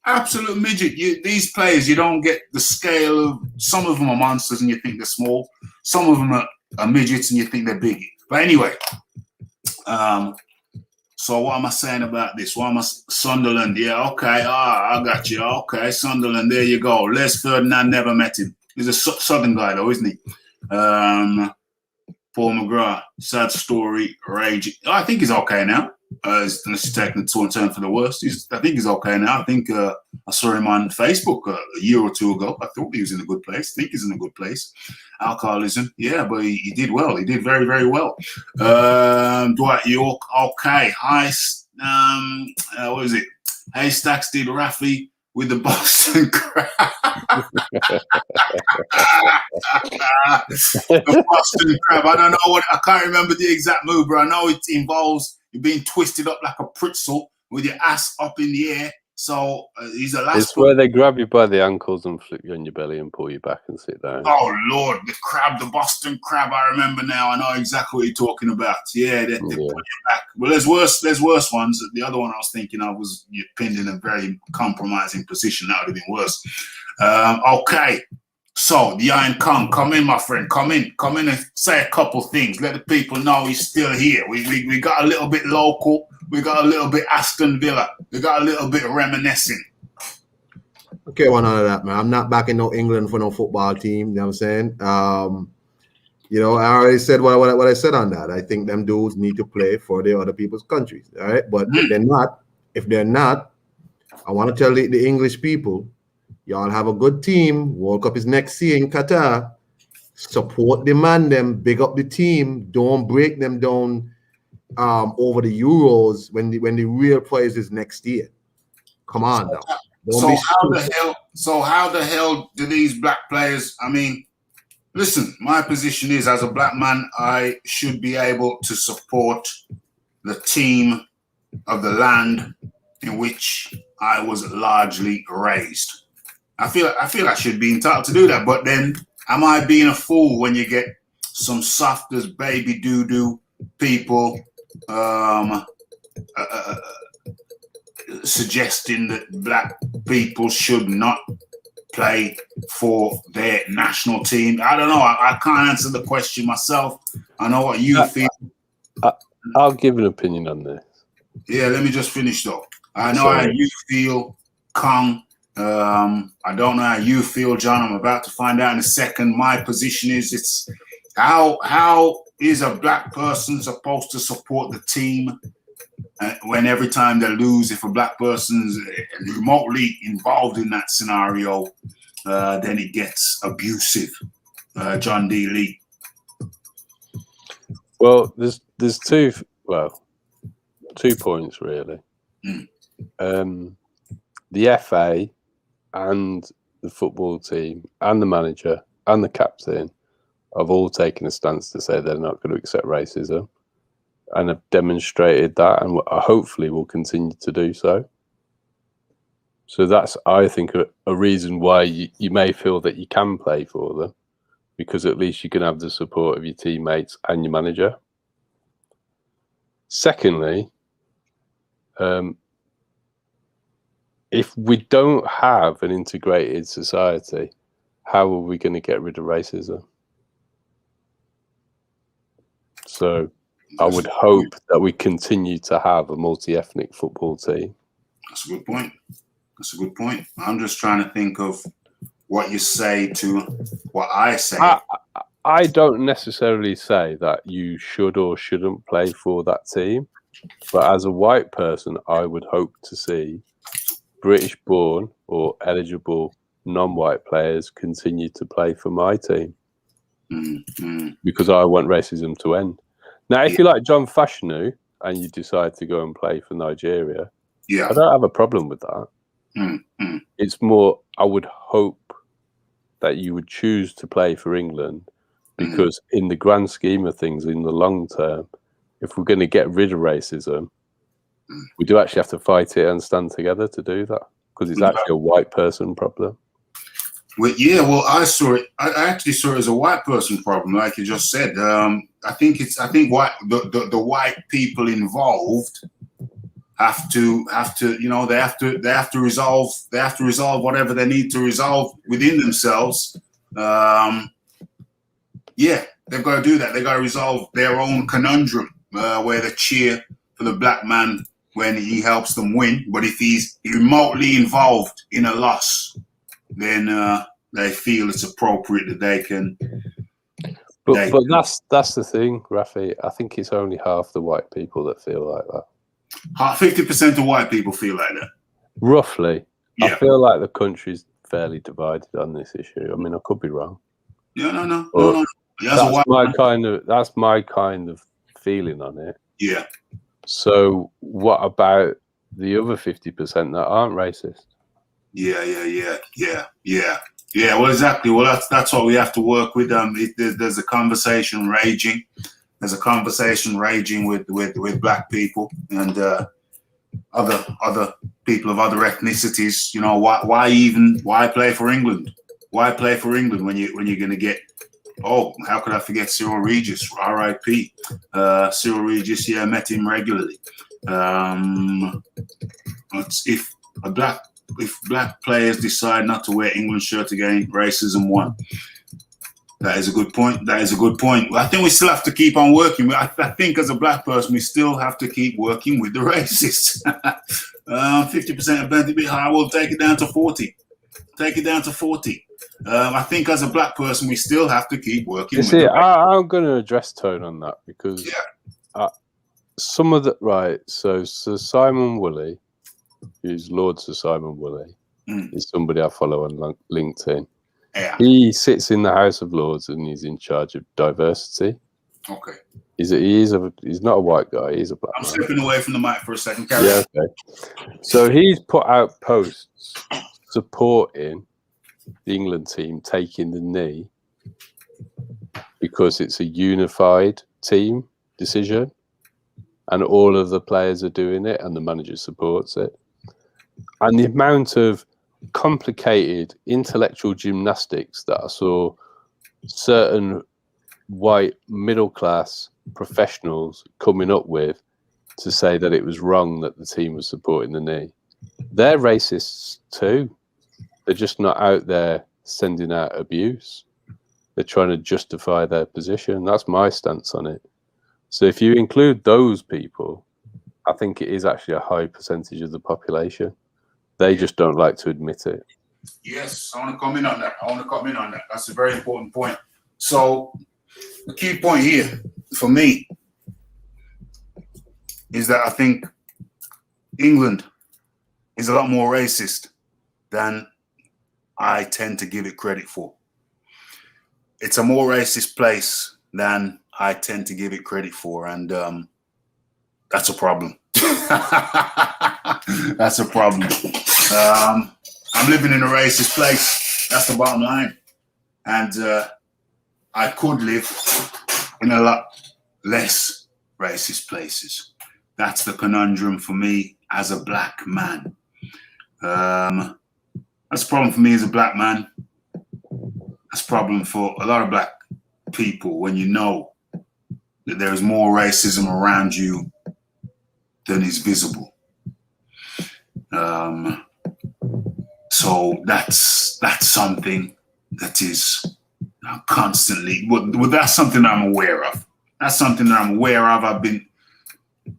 Absolute midget. These players, you don't get the scale of. Some of them are monsters, and you think they're small. Some of them are midgets, and you think they're big. But anyway, so what am I saying about this? Sunderland? Yeah, okay. I got you. Okay, Sunderland. There you go. Les Ferdinand, never met him. He's a southern guy, though, isn't he? Paul McGrath, sad story, rage. I think he's okay now. Unless he's taking the turn for the worst. I think he's okay now. I think I saw him on Facebook a year or two ago. I thought he was in a good place. I think he's in a good place. Alcoholism, yeah, but he did well. He did very, very well. Dwight York, okay. What is it? Haystacks did Raphie with the Boston Crab. The Boston Crab. I don't know I can't remember the exact move, but I know it involves you being twisted up like a pretzel with your ass up in the air. So he's a last. It's where they grab you by the ankles and flip you on your belly and pull you back and sit down. Oh Lord, the Boston Crab. I remember now. I know exactly what you're talking about. Yeah, they put you back. Well, there's worse ones. The other one I was thinking of was you pinned in a very compromising position. That would have been worse. Okay. So the Iron Kong, come in, my friend. Come in and say a couple things. Let the people know he's still here. We got a little bit local. We got a little bit Aston Villa. We got a little bit reminiscing. Okay, one out of that, man. I'm not backing no England for no football team. You know what I'm saying? I already said what I said on that. I think them dudes need to play for the other people's countries. All right, but if they're not, I want to tell the English people, y'all have a good team. World Cup is next year in Qatar. Support them, big up the team. Don't break them down over the Euros when the real prize is next year. Come on now. So how the hell do these black players? I mean, listen. My position is, as a black man, I should be able to support the team of the land in which I was largely raised. I feel I should be entitled to do that. But then, am I being a fool when you get some soft as baby doo-doo people suggesting that black people should not play for their national team? I don't know. I can't answer the question myself. I know what you feel. I'll give an opinion on this. Yeah, let me just finish though. I know how you feel, Kong. I don't know how you feel, John. I'm about to find out in a second. My position is it's how is a black person supposed to support the team when every time they lose, if a black person's remotely involved in that scenario, then it gets abusive. John D. Lee. Well, there's two points really. The FA and the football team and the manager and the captain have all taken a stance to say they're not going to accept racism, and have demonstrated that, and hopefully will continue to do so. So that's, I think, a reason why you may feel that you can play for them, because at least you can have the support of your teammates and your manager. Secondly, if we don't have an integrated society, how are we going to get rid of racism? So I would hope that we continue to have a multi-ethnic football team. That's a good point. That's a good point. I'm just trying to think of what you say to what I say. I don't necessarily say that you should or shouldn't play for that team, but as a white person, I would hope to see British-born or eligible non-white players continue to play for my team because I want racism to end. Now, if you're like John Fashanu and you decide to go and play for Nigeria, I don't have a problem with that. It's more, I would hope that you would choose to play for England because in the grand scheme of things, in the long term, if we're going to get rid of racism, we do actually have to fight it and stand together to do that because it's actually a white person problem. Well, I saw it. I actually saw it as a white person problem, like you just said. I think the white people involved have to they have to resolve whatever they need to resolve within themselves. They've got to do that. They've got to resolve their own conundrum where they cheer for the black man when he helps them win, but if he's remotely involved in a loss, then they feel it's appropriate that they can. But that's the thing, Raphie. I think it's only half the white people that feel like that. 50% of white people feel like that. Roughly. Yeah. I feel like the country's fairly divided on this issue. I mean, I could be wrong. No. That's my kind of feeling on it. Yeah. So what about the other 50% that aren't racist? Yeah. Well, exactly. Well, that's what we have to work with. There's a conversation raging. There's a conversation raging with black people and other people of other ethnicities. You know, why play for England? Why play for England when you're going to get? Oh, how could I forget Cyril Regis? R.I.P. Cyril Regis. Yeah, I met him regularly. If black players decide not to wear England shirt again, racism won. That is a good point. I think we still have to keep on working. I think as a black person, we still have to keep working with the racists. 50% of plenty bit high. We'll take it down to 40. I think as a black person, we still have to keep working. I'm going to address Tone on that because some of the So Sir Simon Woolley, who's Lord Sir Simon Woolley, is somebody I follow on LinkedIn. Yeah. He sits in the House of Lords and he's in charge of diversity. Okay. He's not a white guy. He's a black. I'm stepping away from the mic for a second. Yeah. Okay. So he's put out posts supporting the England team taking the knee because it's a unified team decision and all of the players are doing it and the manager supports it. And the amount of complicated intellectual gymnastics that I saw certain white middle-class professionals coming up with to say that it was wrong that the team was supporting the knee. They're racists too. They're just not out there sending out abuse. They're trying to justify their position. That's my stance on it. So if you include those people, I think it is actually a high percentage of the population. They just don't like to admit it. Yes, I want to comment on that. That's a very important point. So the key point here for me is that I think England is a lot more racist than I tend to give it credit for. It's a more racist place than I tend to give it credit for, and that's a problem. That's a problem. I'm living in a racist place. That's the bottom line. And I could live in a lot less racist places. That's the conundrum for me as a black man. That's a problem for me as a black man. That's a problem for a lot of black people when you know that there is more racism around you than is visible. So that's something that is constantly. Well, that's something I'm aware of. That's something that I'm aware of. I've been.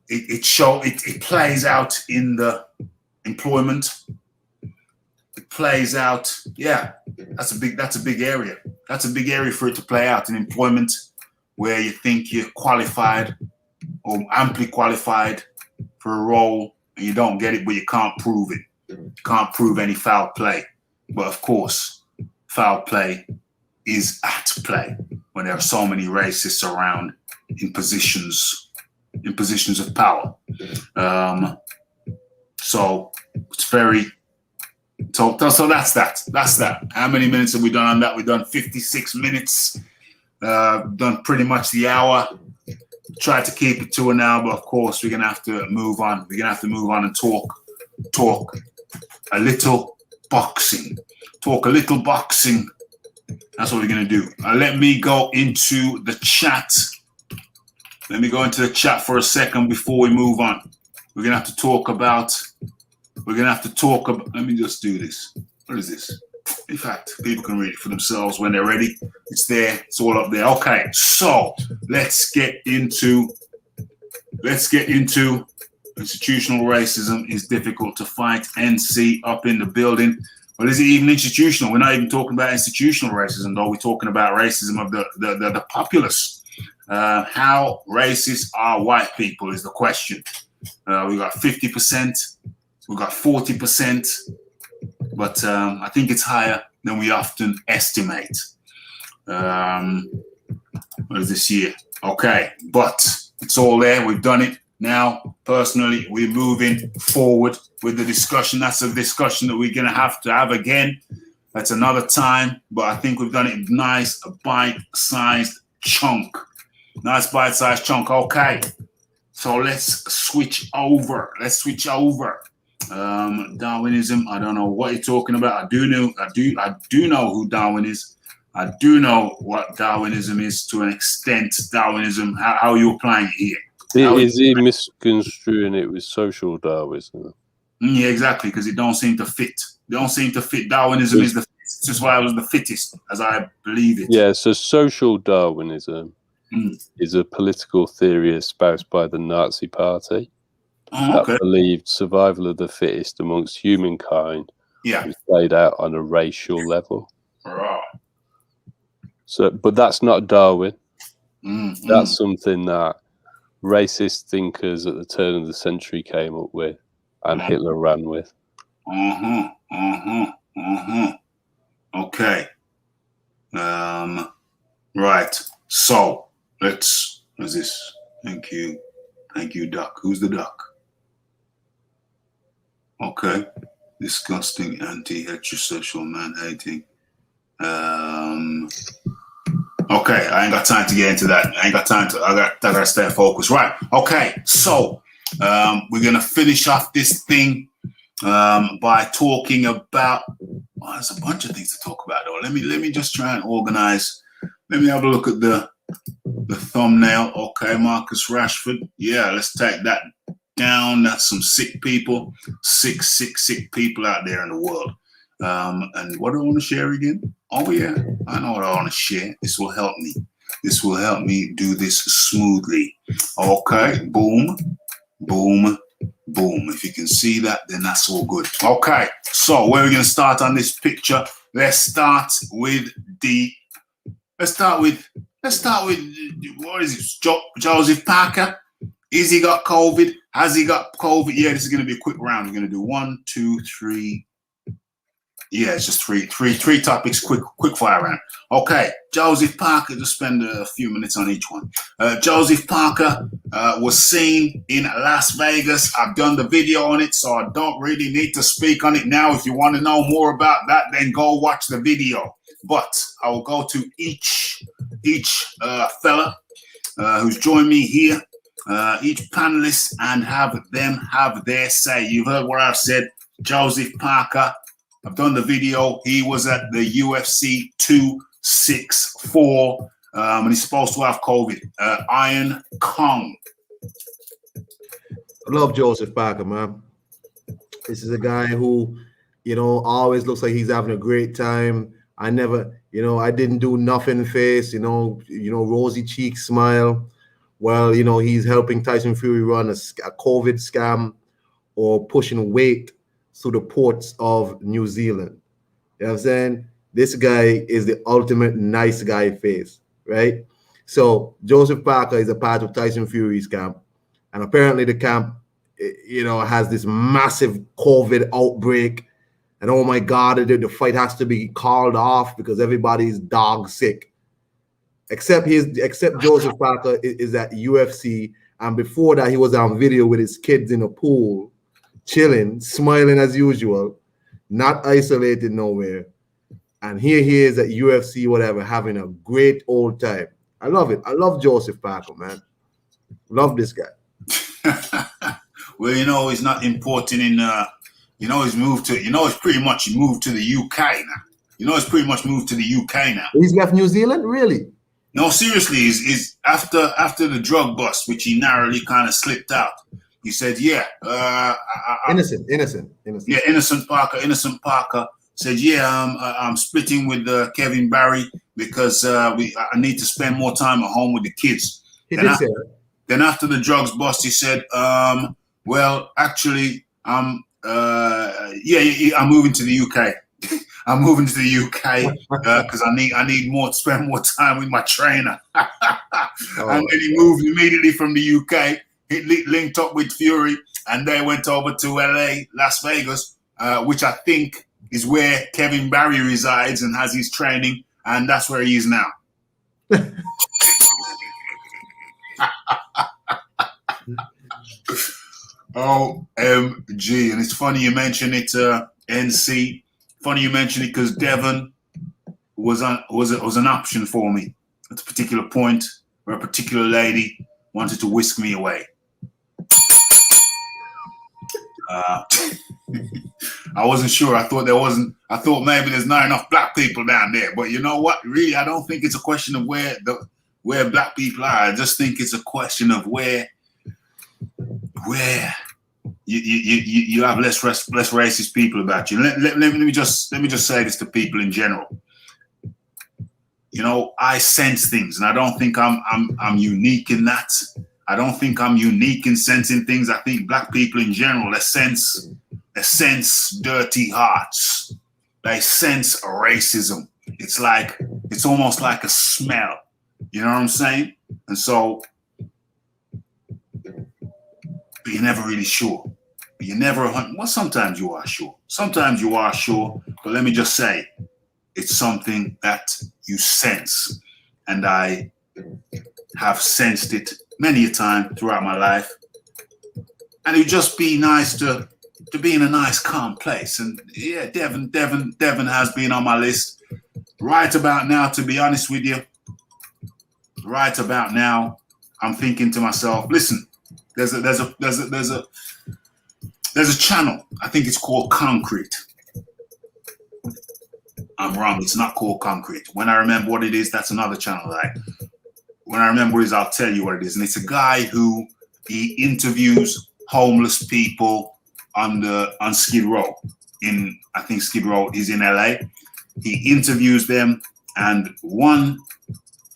It plays out in the employment. It plays out. Yeah, that's a big area. That's a big area for it to play out in employment, where you think you're qualified or amply qualified for a role and you don't get it, but you can't prove it. You can't prove any foul play. But of course, foul play is at play when there are so many racists around in positions of power. So it's very. So that's that. That's that. How many minutes have we done on that? We've done 56 minutes. Done pretty much the hour. Tried to keep it to an hour, but of course we're gonna have to move on. We're gonna have to move on and talk a little boxing. Talk a little boxing. That's what we're gonna do. Let me go into the chat. Let me go into the chat for a second before we move on. We're gonna have to talk about. Let me just do this. What is this? In fact, people can read it for themselves when they're ready. It's there. It's all up there. Okay, so let's get into institutional racism is difficult to fight. NC up in the building. Well, is it even institutional? We're not even talking about institutional racism, though. We're talking about racism of the populace. How racist are white people is the question. We got 50%. We got 40%. But I think it's higher than we often estimate. What is this year? Okay, but it's all there. We've done it. Now, personally, we're moving forward with the discussion. That's a discussion that we're going to have again. That's another time. But I think we've done it nice, a bite-sized chunk. Nice bite-sized chunk. Okay, so let's switch over. Darwinism. I don't know what you're talking about. I do know who Darwin is. I do know what Darwinism is to an extent. Darwinism. How are you applying it here? Is he misconstruing it with social Darwinism? Yeah, exactly. Because it don't seem to fit. Darwinism is the. This is why I was the fittest, as I believe it. Yeah. So social Darwinism is a political theory espoused by the Nazi Party. That believed survival of the fittest amongst humankind was played out on a racial level. Right. So, but that's not Darwin. That's something that racist thinkers at the turn of the century came up with, and Hitler ran with. Okay. Right. So let's. What's this? Thank you, Duck. Who's the duck? Okay. Disgusting, anti-heterosexual, man-hating. Okay, I ain't got time to get into that. I gotta stay focused. Right. Okay. So we're gonna finish off this thing by talking about. Oh, there's a bunch of things to talk about, though. Let me just try and organize. Let me have a look at the thumbnail. Okay, Marcus Rashford. Yeah, let's take that down. That's some sick people. Sick people out there in the world. And what do I want to share again? Oh yeah, I know what I want to share. This will help me. This will help me do this smoothly. Okay, boom, boom, boom. If you can see that, then that's all good. Okay, so where are we going to start on this picture? Let's start with what is it? Josepharker. Is he got COVID? Has he got COVID? Yeah, this is going to be a quick round. We're going to do 1, 2, 3. Yeah, it's just three topics, quick fire round. Okay, Josepharker, just spend a few minutes on each one. Josepharker was seen in Las Vegas. I've done the video on it, so I don't really need to speak on it now. If you want to know more about that, then go watch the video. But I will go to each fella who's joined me here, each panelist, and have them have their say. You've heard what I've said. Josepharker. I've done the video. He was at the UFC 264, and he's supposed to have COVID. Iron Kong. Love Joseph Parker, man. This is a guy who, always looks like he's having a great time. I never, I didn't do nothing face, rosy cheek smile. Well, he's helping Tyson Fury run a COVID scam or pushing weight through the ports of New Zealand. You know what I'm saying? This guy is the ultimate nice guy face, right? So Joseph Parker is a part of Tyson Fury's camp. And apparently the camp, has this massive COVID outbreak. And oh my God, the fight has to be called off because everybody's dog sick. Except Joseph Parker is at UFC. And before that, he was on video with his kids in a pool, chilling, smiling as usual, not isolated nowhere. And here he is at UFC, whatever, having a great old time. I love it. I love Joseph Parker, man. Love this guy. Well, he's not importing in, he's moved to, he's pretty much moved to the UK now. He's pretty much moved to the UK now. He's left New Zealand? Really? No, seriously, he's after the drug bust, which he narrowly kind of slipped out. He said, innocent. Yeah, Innocent Parker said, I'm splitting with Kevin Barry because I need to spend more time at home with the kids. He did say that. Then after the drugs bust, he said, well, actually, I'm moving to the UK. I'm moving to the UK because I need to spend more time with my trainer. And then he moved immediately from the UK. He linked up with Fury, and they went over to LA, Las Vegas, which I think is where Kevin Barry resides and has his training, and that's where he is now. OMG. And it's funny you mention it, NC. Funny you mention it because Devon was an option for me at a particular point where a particular lady wanted to whisk me away. I wasn't sure. I thought maybe there's not enough black people down there. But you know what? Really, I don't think it's a question of where black people are. I just think it's a question of where you have less racist people about you. Let me just say this to people in general. I sense things, and I don't think I'm unique in that. I don't think I'm unique in sensing things. I think black people in general, they sense dirty hearts. They sense racism. It's almost like a smell. You know what I'm saying? And so, but you're never really sure. But you never, well, sometimes you are sure. Sometimes you are sure. But let me just say, it's something that you sense. And I have sensed it many a time throughout my life. And it would just be nice to be in a nice, calm place. And yeah, Devon has been on my list. Right about now, to be honest with you, right about now, I'm thinking to myself, listen, there's a channel. I think it's called Concrete. I'm wrong. It's not called Concrete. When I remember what it is, that's another channel. When I remember what it is, I'll tell you what it is. And it's a guy who he interviews homeless people on Skid Row. I think Skid Row is in LA. He interviews them, and one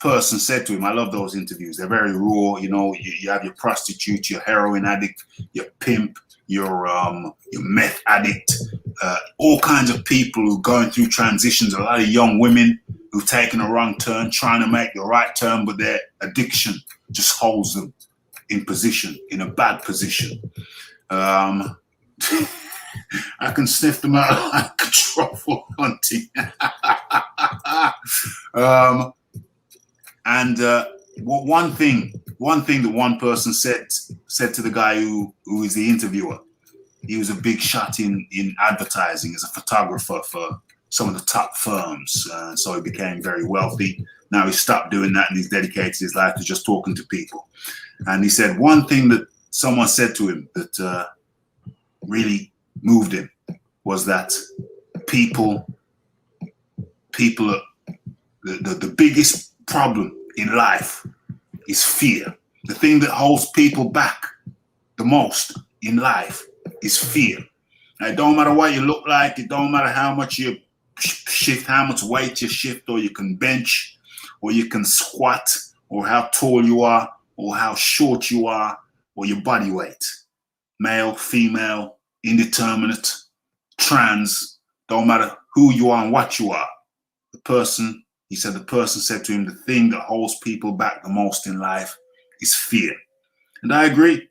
person said to him, I love those interviews. They're very raw. You have your prostitute, your heroin addict, your pimp, your meth addict, all kinds of people who are going through transitions. A lot of young women who've taken a wrong turn, trying to make the right turn, but their addiction just holds them in a bad position. I can sniff them out like truffle hunting. One thing that one person said to the guy who is the interviewer, he was a big shot in advertising as a photographer for some of the top firms. So he became very wealthy. Now he stopped doing that and he's dedicated his life to just talking to people. And he said one thing that someone said to him that really moved him was that people are the biggest problem in life is fear. The thing that holds people back, the most in life is fear. Now, it don't matter what you look like. It don't matter how much you shift, how much weight you shift, or you can bench, or you can squat, or how tall you are, or how short you are, or your body weight. Male, female, indeterminate, trans, don't matter who you are and what you are. The person said to him, the thing that holds people back the most in life is fear. And I agree.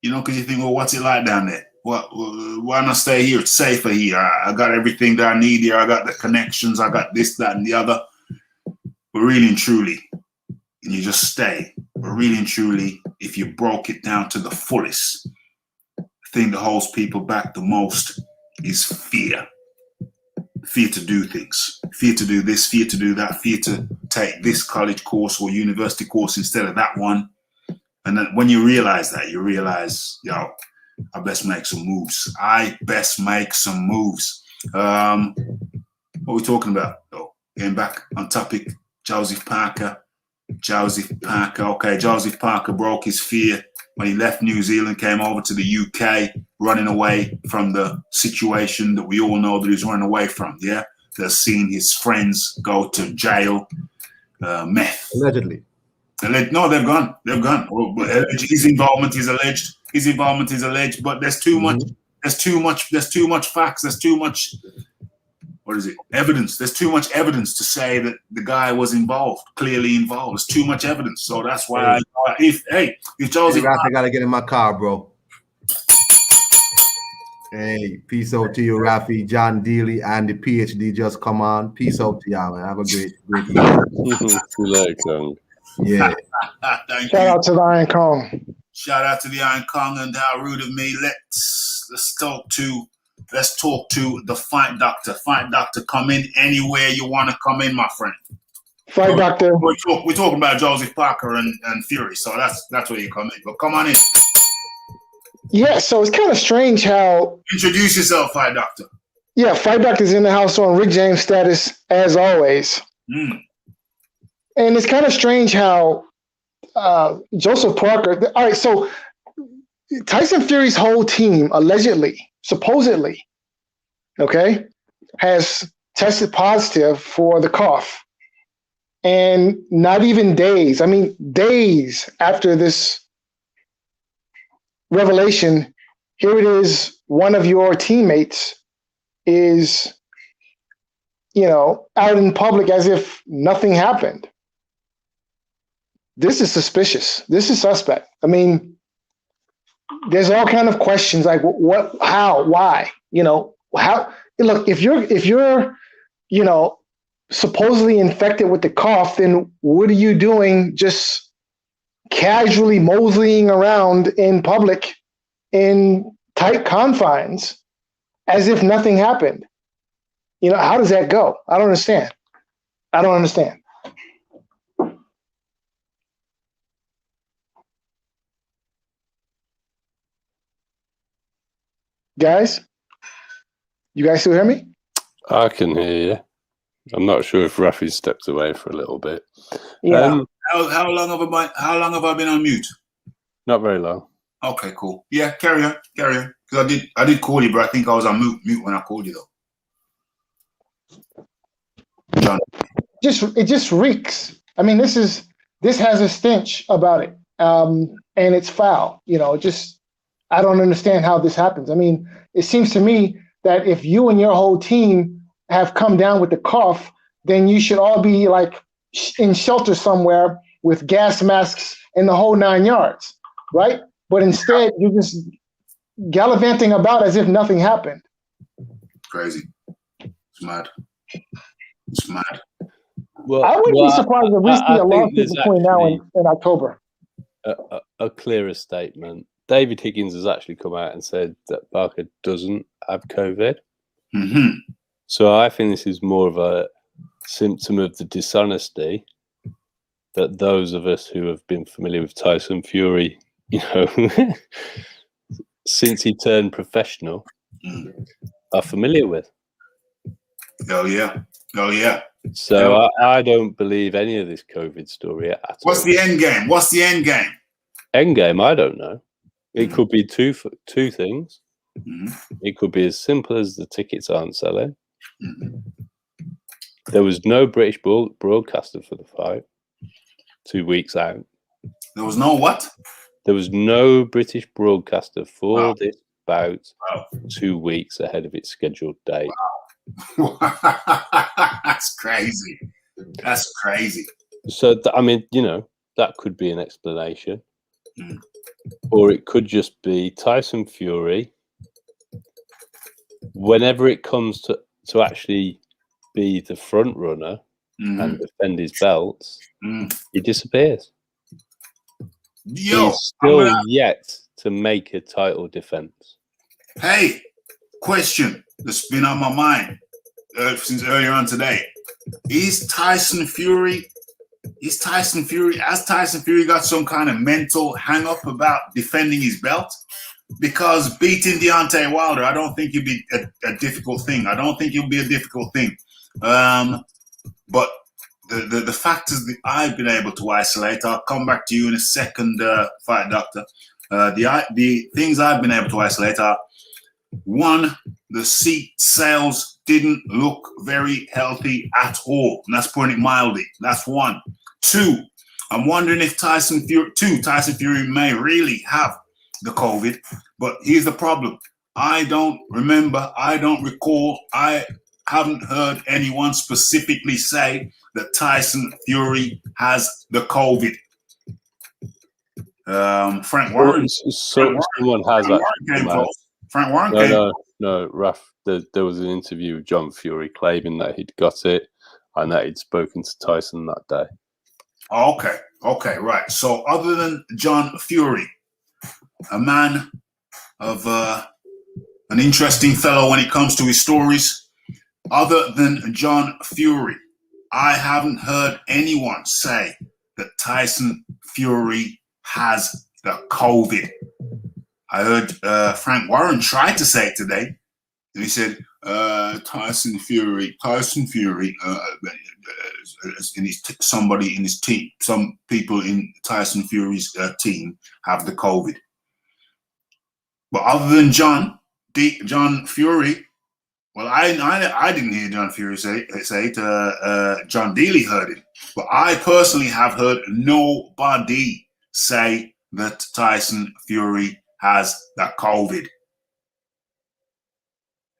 You know, because you think, well, what's it like down there? Why not stay here? It's safer here. I got everything that I need here. I got the connections. I got this, that, and the other. But really and truly, and you just stay. But really and truly, if you broke it down to the fullest, the thing that holds people back the most is fear. Fear to do things. Fear to do this, fear to do that, fear to take this college course or university course instead of that one. And then when you realize that, you realize, yo, I best make some moves. What are we talking about? Oh, getting back on topic, Josepharker. Okay, Josepharker broke his fear when he left New Zealand, came over to the UK, running away from the situation that we all know that he's running away from, yeah? They've seen his friends go to jail, meth. Allegedly. No, they've gone. His involvement is alleged, but there's too much. There's too much facts. There's too much. What is it? Evidence. There's too much evidence to say that the guy was clearly involved. There's too much evidence. So that's why if Joseph, I gotta get in my car, bro. Hey, peace out to you, Raphie, John Dealey, and the PhD just come on. Peace out to y'all, man. Have a great evening. Yeah. Shout out to the Iron Kong. Shout out to the Iron Kong, and how rude of me. Let's talk to the Fight Doctor. Fight Doctor, come in anywhere you want to come in, my friend. Fight Doctor. We're talking about Josepharker and Fury, so that's where you come in. But come on in. Yeah, so it's kind of strange how. Introduce yourself, Fight Doctor. Yeah, Fight Doctor's in the house on Rick James status as always. And it's kind of strange how Josepharker. All right, so Tyson Fury's whole team allegedly, supposedly, okay, has tested positive for the cough. And not even days after this revelation, here it is, one of your teammates is, out in public as if nothing happened. This is suspicious. This is suspect. I mean, there's all kind of questions like what, how, why, how. Look, if you're, supposedly infected with the cough, then what are you doing just casually moseying around in public in tight confines as if nothing happened? How does that go? I don't understand. Guys, you guys still hear me? I can hear you. I'm not sure if Raphie stepped away for a little bit. Yeah. How long have I been on mute? Not very long. Okay, cool. Yeah, carry on. Because I did call you, but I think I was on mute when I called you though. John. It just reeks. I mean, this has a stench about it, and it's foul. I don't understand how this happens. I mean, it seems to me that if you and your whole team have come down with the cough, then you should all be like in shelter somewhere with gas masks and the whole 9 yards, right? But instead, you're just gallivanting about as if nothing happened. Crazy. It's mad. Well, I wouldn't be surprised if we see a lawsuit between now and October. A clearer statement. David Higgins has actually come out and said that Barker doesn't have COVID. Mm-hmm. So I think this is more of a symptom of the dishonesty that those of us who have been familiar with Tyson Fury, since he turned professional, are familiar with. Oh yeah. So I don't believe any of this COVID story at all. What's the end game? Endgame, I don't know. It could be two things. Mhm. It could be as simple as the tickets aren't selling. Mhm. There was no British broadcaster for the fight 2 weeks out. There was no what? There was no British broadcaster for Wow. this bout Wow. 2 weeks ahead of its scheduled date. That's crazy. That's crazy. So, I mean, you know, that could be an explanation. Mm. Or it could just be Tyson Fury, whenever it comes to actually be the front runner and defend his belts, he disappears. Yo, He's still yet to make a title defense. Hey, question that's been on my mind since earlier on today. Has Tyson Fury got some kind of mental hang up about defending his belt? Because beating Deontay Wilder, I don't think it'd be a difficult thing. But the factors that I've been able to isolate, I'll come back to you in a second, Fight Doctor. The things I've been able to isolate are, one, the seat sales didn't look very healthy at all. And that's putting it mildly. That's one. Two, I'm wondering if Tyson Fury may really have the COVID. But here's the problem. I don't recall, I haven't heard anyone specifically say that Tyson Fury has the COVID. Frank Warren. Someone has actually. Frank Warren came. No, Raph, there was an interview with John Fury claiming that he'd got it and that he'd spoken to Tyson that day. Oh, okay, right. So other than John Fury, a man of an interesting fellow when it comes to his stories, other than John Fury, I haven't heard anyone say that Tyson Fury has the COVID. I heard Frank Warren try to say it today. And he said, Tyson Fury, somebody in his team, some people in Tyson Fury's team have the COVID. But other than John Fury, well, I didn't hear John Fury say it. John Dealey heard it. But I personally have heard nobody say that Tyson Fury has the COVID.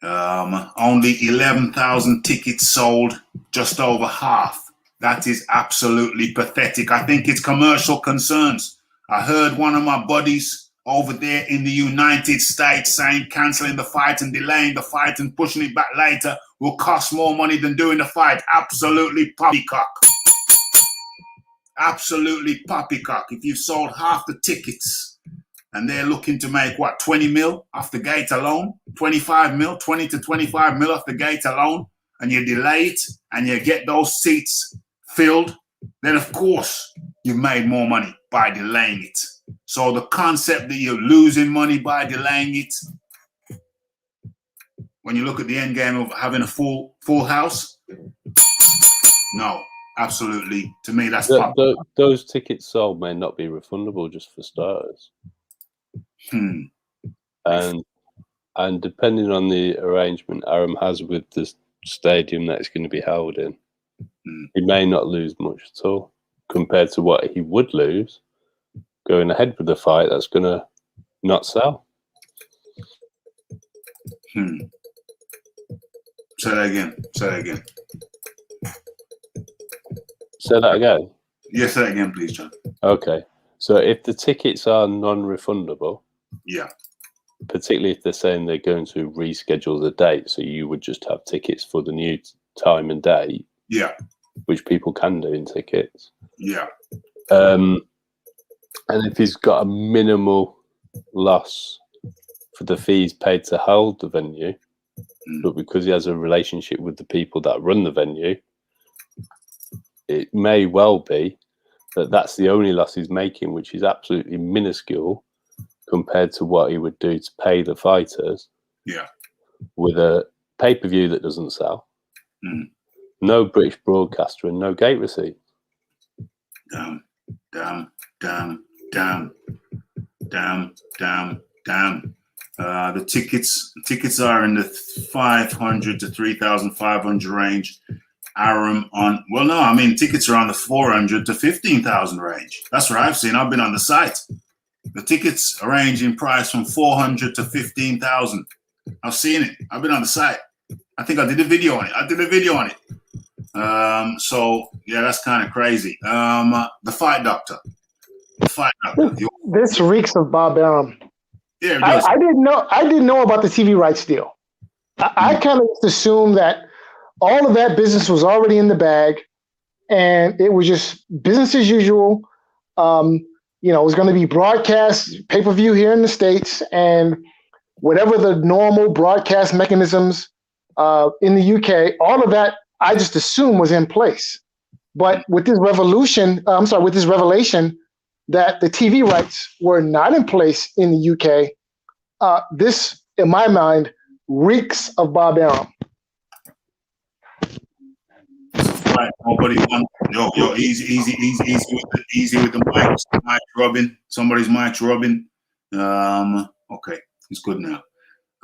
Only 11,000 tickets sold, just over half. That is absolutely pathetic. I think it's commercial concerns. I heard one of my buddies over there in the United States saying canceling the fight and delaying the fight and pushing it back later will cost more money than doing the fight. Absolutely poppycock. Absolutely poppycock. If you've sold half the tickets, and they're looking to make, 20 mil off the gate alone? 25 mil, 20 to 25 mil off the gate alone, and you delay it, and you get those seats filled, then of course you've made more money by delaying it. So the concept that you're losing money by delaying it, when you look at the end game of having a full house, no, absolutely. To me, that's those tickets sold may not be refundable, just for starters. And depending on the arrangement Aram has with the stadium that it's going to be held in, he may not lose much at all compared to what he would lose going ahead with the fight that's going to not sell. Say that again. Say that again. Yes, say that again, please, John. Okay. So if the tickets are non-refundable, yeah, particularly if they're saying they're going to reschedule the date, so you would just have tickets for the new time and date, yeah, which people can do in tickets. Yeah. And if he's got a minimal loss for the fees paid to hold the venue, but because he has a relationship with the people that run the venue, it may well be that that's the only loss he's making, which is absolutely minuscule compared to what he would do to pay the fighters. Yeah. With a pay-per-view that doesn't sell, no British broadcaster and no gate receipt. Damn. down. The tickets are in the 500 to 3,500 range. Aram on, well, no, I mean, tickets are on the 400 to 15,000 range. That's what I've seen. I've been on the site. The tickets range in price from 400 to 15,000. I've seen it. I've been on the site. I think I did a video on it. So yeah, that's kind of crazy. The Fight Doctor. This reeks of Bob Arum. Yeah, it does. I didn't know about the TV rights deal. I kind of assumed that all of that business was already in the bag, and it was just business as usual. It was going to be broadcast pay-per-view here in the States, and whatever the normal broadcast mechanisms in the UK, all of that I just assumed was in place. But with this revelation that the TV rights were not in place in the UK, this, in my mind, reeks of Bob Arum. Right, nobody wants. Yo, easy with the mic rubbing. Somebody's mic rubbing. Okay, it's good now.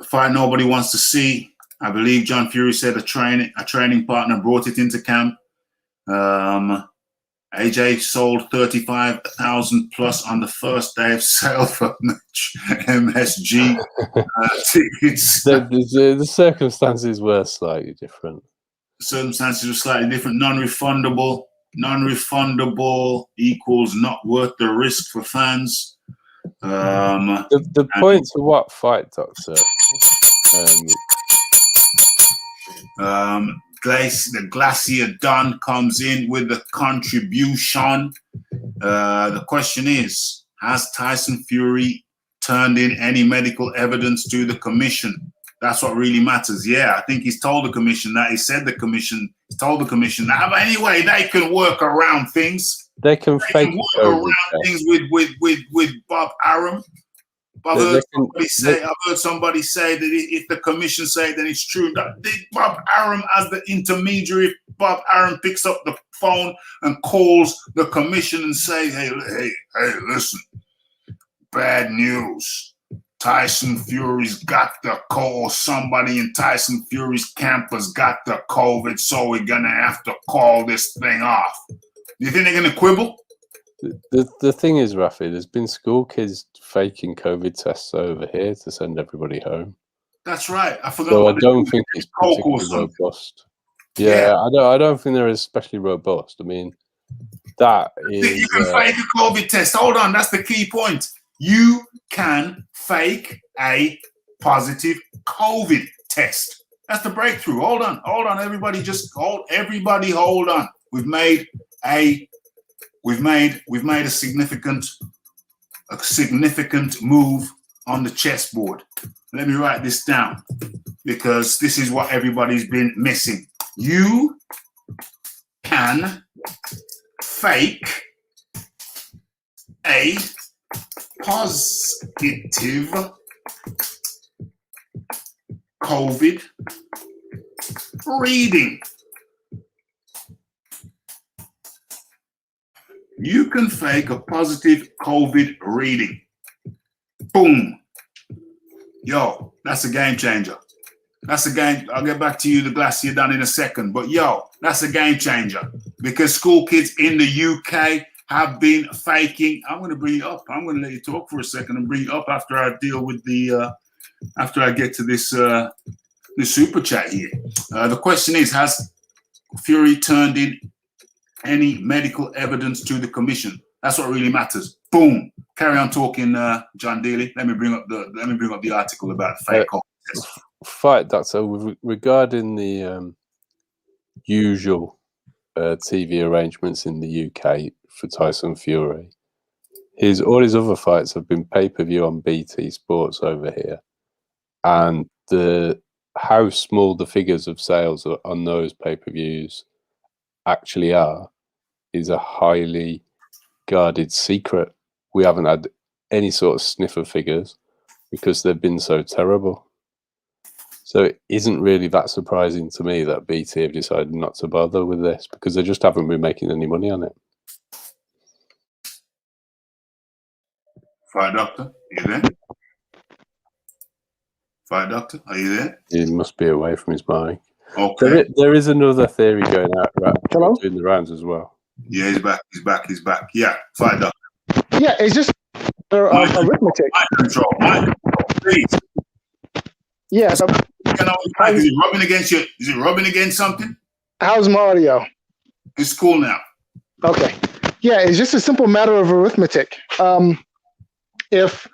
The fight nobody wants to see. I believe John Fury said a training partner brought it into camp. AJ sold 35,000 plus on the first day of sale for MSG tickets. The circumstances were slightly different. Circumstances were slightly different. Non-refundable equals not worth the risk for fans. The point to what Fight Doctor? The Glacier Don comes in with a contribution. The question is, has Tyson Fury turned in any medical evidence to the commission? That's what really matters. Yeah, I think he's told the commission that. He's told the commission that. But anyway, they can work around things. They can fake work around things with Bob Arum. I've heard somebody say that if the commission say that it's true, that Bob Arum as the intermediary, if Bob Arum picks up the phone and calls the commission and say, hey, listen, bad news. Tyson Fury's got the COVID. Somebody in Tyson Fury's camp has got the COVID, so we're gonna have to call this thing off. Do you think they're gonna quibble? The thing is, Raphie, there's been school kids faking COVID tests over here to send everybody home. That's right. I forgot. So I don't think it's particularly robust. Yeah, I don't think they're especially robust. I mean, that is. You can fake a COVID test. Hold on, that's the key point. You can fake a positive COVID test. That's the breakthrough. Hold on, everybody. Hold on. We've made a significant move on the chessboard. Let me write this down because this is what everybody's been missing. You can fake a positive COVID reading. You can fake a positive COVID reading. Boom. Yo, that's a game changer. That's a game. I'll get back to you, the Glacier done in a second. But yo, that's a game changer because school kids in the UK have been faking. I'm going to bring you up. I'm going to let you talk for a second and bring you up after I deal with after I get to this super chat here. The question is, has Fury turned in any medical evidence to the commission? That's what really matters. Boom. Carry on talking, John Daly. Let me bring up the article about fake test. Fight Doctor, regarding the usual TV arrangements in the UK for Tyson Fury, all his other fights have been pay-per-view on BT Sports over here, and how small the figures of sales on those pay-per-views actually are is a highly guarded secret. We haven't had any sort of sniff of figures because they've been so terrible. So it isn't really that surprising to me that BT have decided not to bother with this because they just haven't been making any money on it. Fight Doctor, are you there? Fight Doctor, are you there? He must be away from his mic. Okay. There is another theory going out, right? Hello? Doing the rounds as well. Yeah, he's back. Yeah, Fight Doctor. Yeah, it's just arithmetic. Mind control, please. Yeah. So, Is it rubbing against you? Is it rubbing against something? how's my audio? It's cool now. Okay. Yeah, it's just a simple matter of arithmetic. If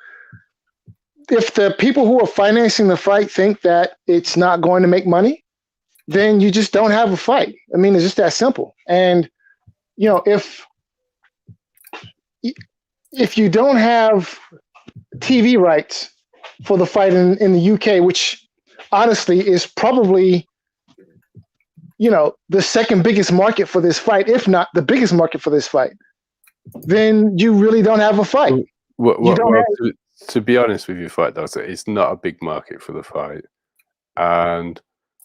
the people who are financing the fight think that it's not going to make money, then you just don't have a fight. I mean, it's just that simple. And you know, if you don't have TV rights for the fight in the UK, which honestly is probably, you know, the second biggest market for this fight, if not the biggest market for this fight, then you really don't have a fight. To be honest with you, Fight Doctor, it's not a big market for the fight. And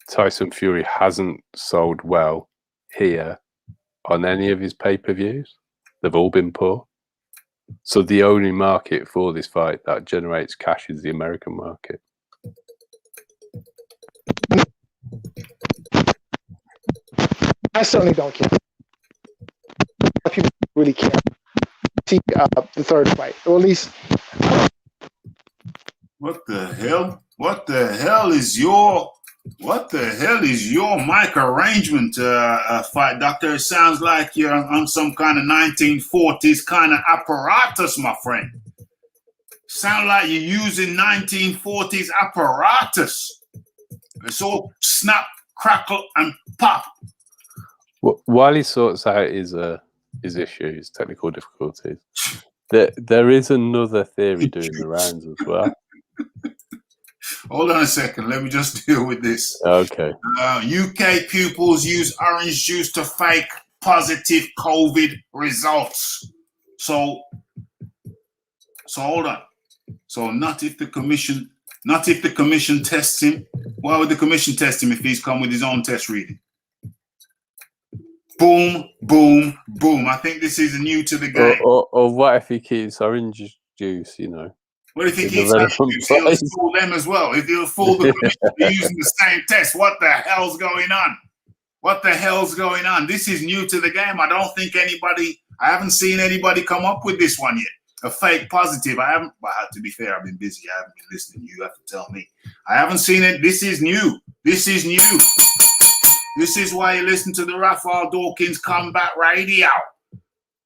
Tyson Fury hasn't sold well here on any of his pay-per-views. They've all been poor. So the only market for this fight that generates cash is the American market. I certainly don't care. People really care. See the third fight, or at least. What the hell? What the hell is your mic arrangement, Fight Doctor? It sounds like you're on some kind of 1940s kind of apparatus, my friend. Sound like you're using 1940s apparatus. It's all snap, crackle, and pop. While he sorts out his issues, technical difficulties, there is another theory doing the rounds as well. Hold on a second. Let me just deal with this. Okay. UK pupils use orange juice to fake positive COVID results. So hold on. So not if the commission tests him. Why would the commission test him if he's come with his own test reading? Boom, boom, boom. I think this is new to the game. Or what if he keeps orange juice, you know? What if he keeps orange juice? He'll fool them as well. If he'll fool the commission using the same test, what the hell's going on? What the hell's going on? This is new to the game. I haven't seen anybody come up with this one yet. A fake positive. Well, to be fair, I've been busy. I haven't been listening. You have to tell me. I haven't seen it. This is new. This is new. This is why you listen to the Raphie Dawkins Combat Radio.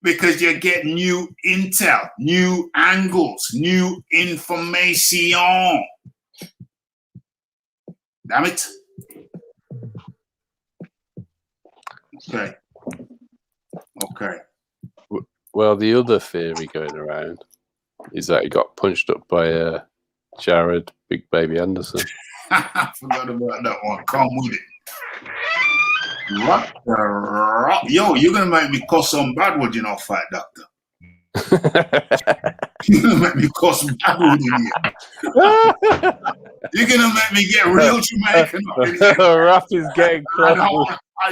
Because you get new intel, new angles, new information. Damn it. Okay. Well, the other theory going around is that he got punched up by Jared Big Baby Anderson. I forgot about that one. Come with it. What the rock? Yo, you're gonna make me cuss some bad word, you know, Fight Doctor. You're gonna make me cuss some bad word in here. You're gonna make me get real Jamaican up in here. Raphie's getting close.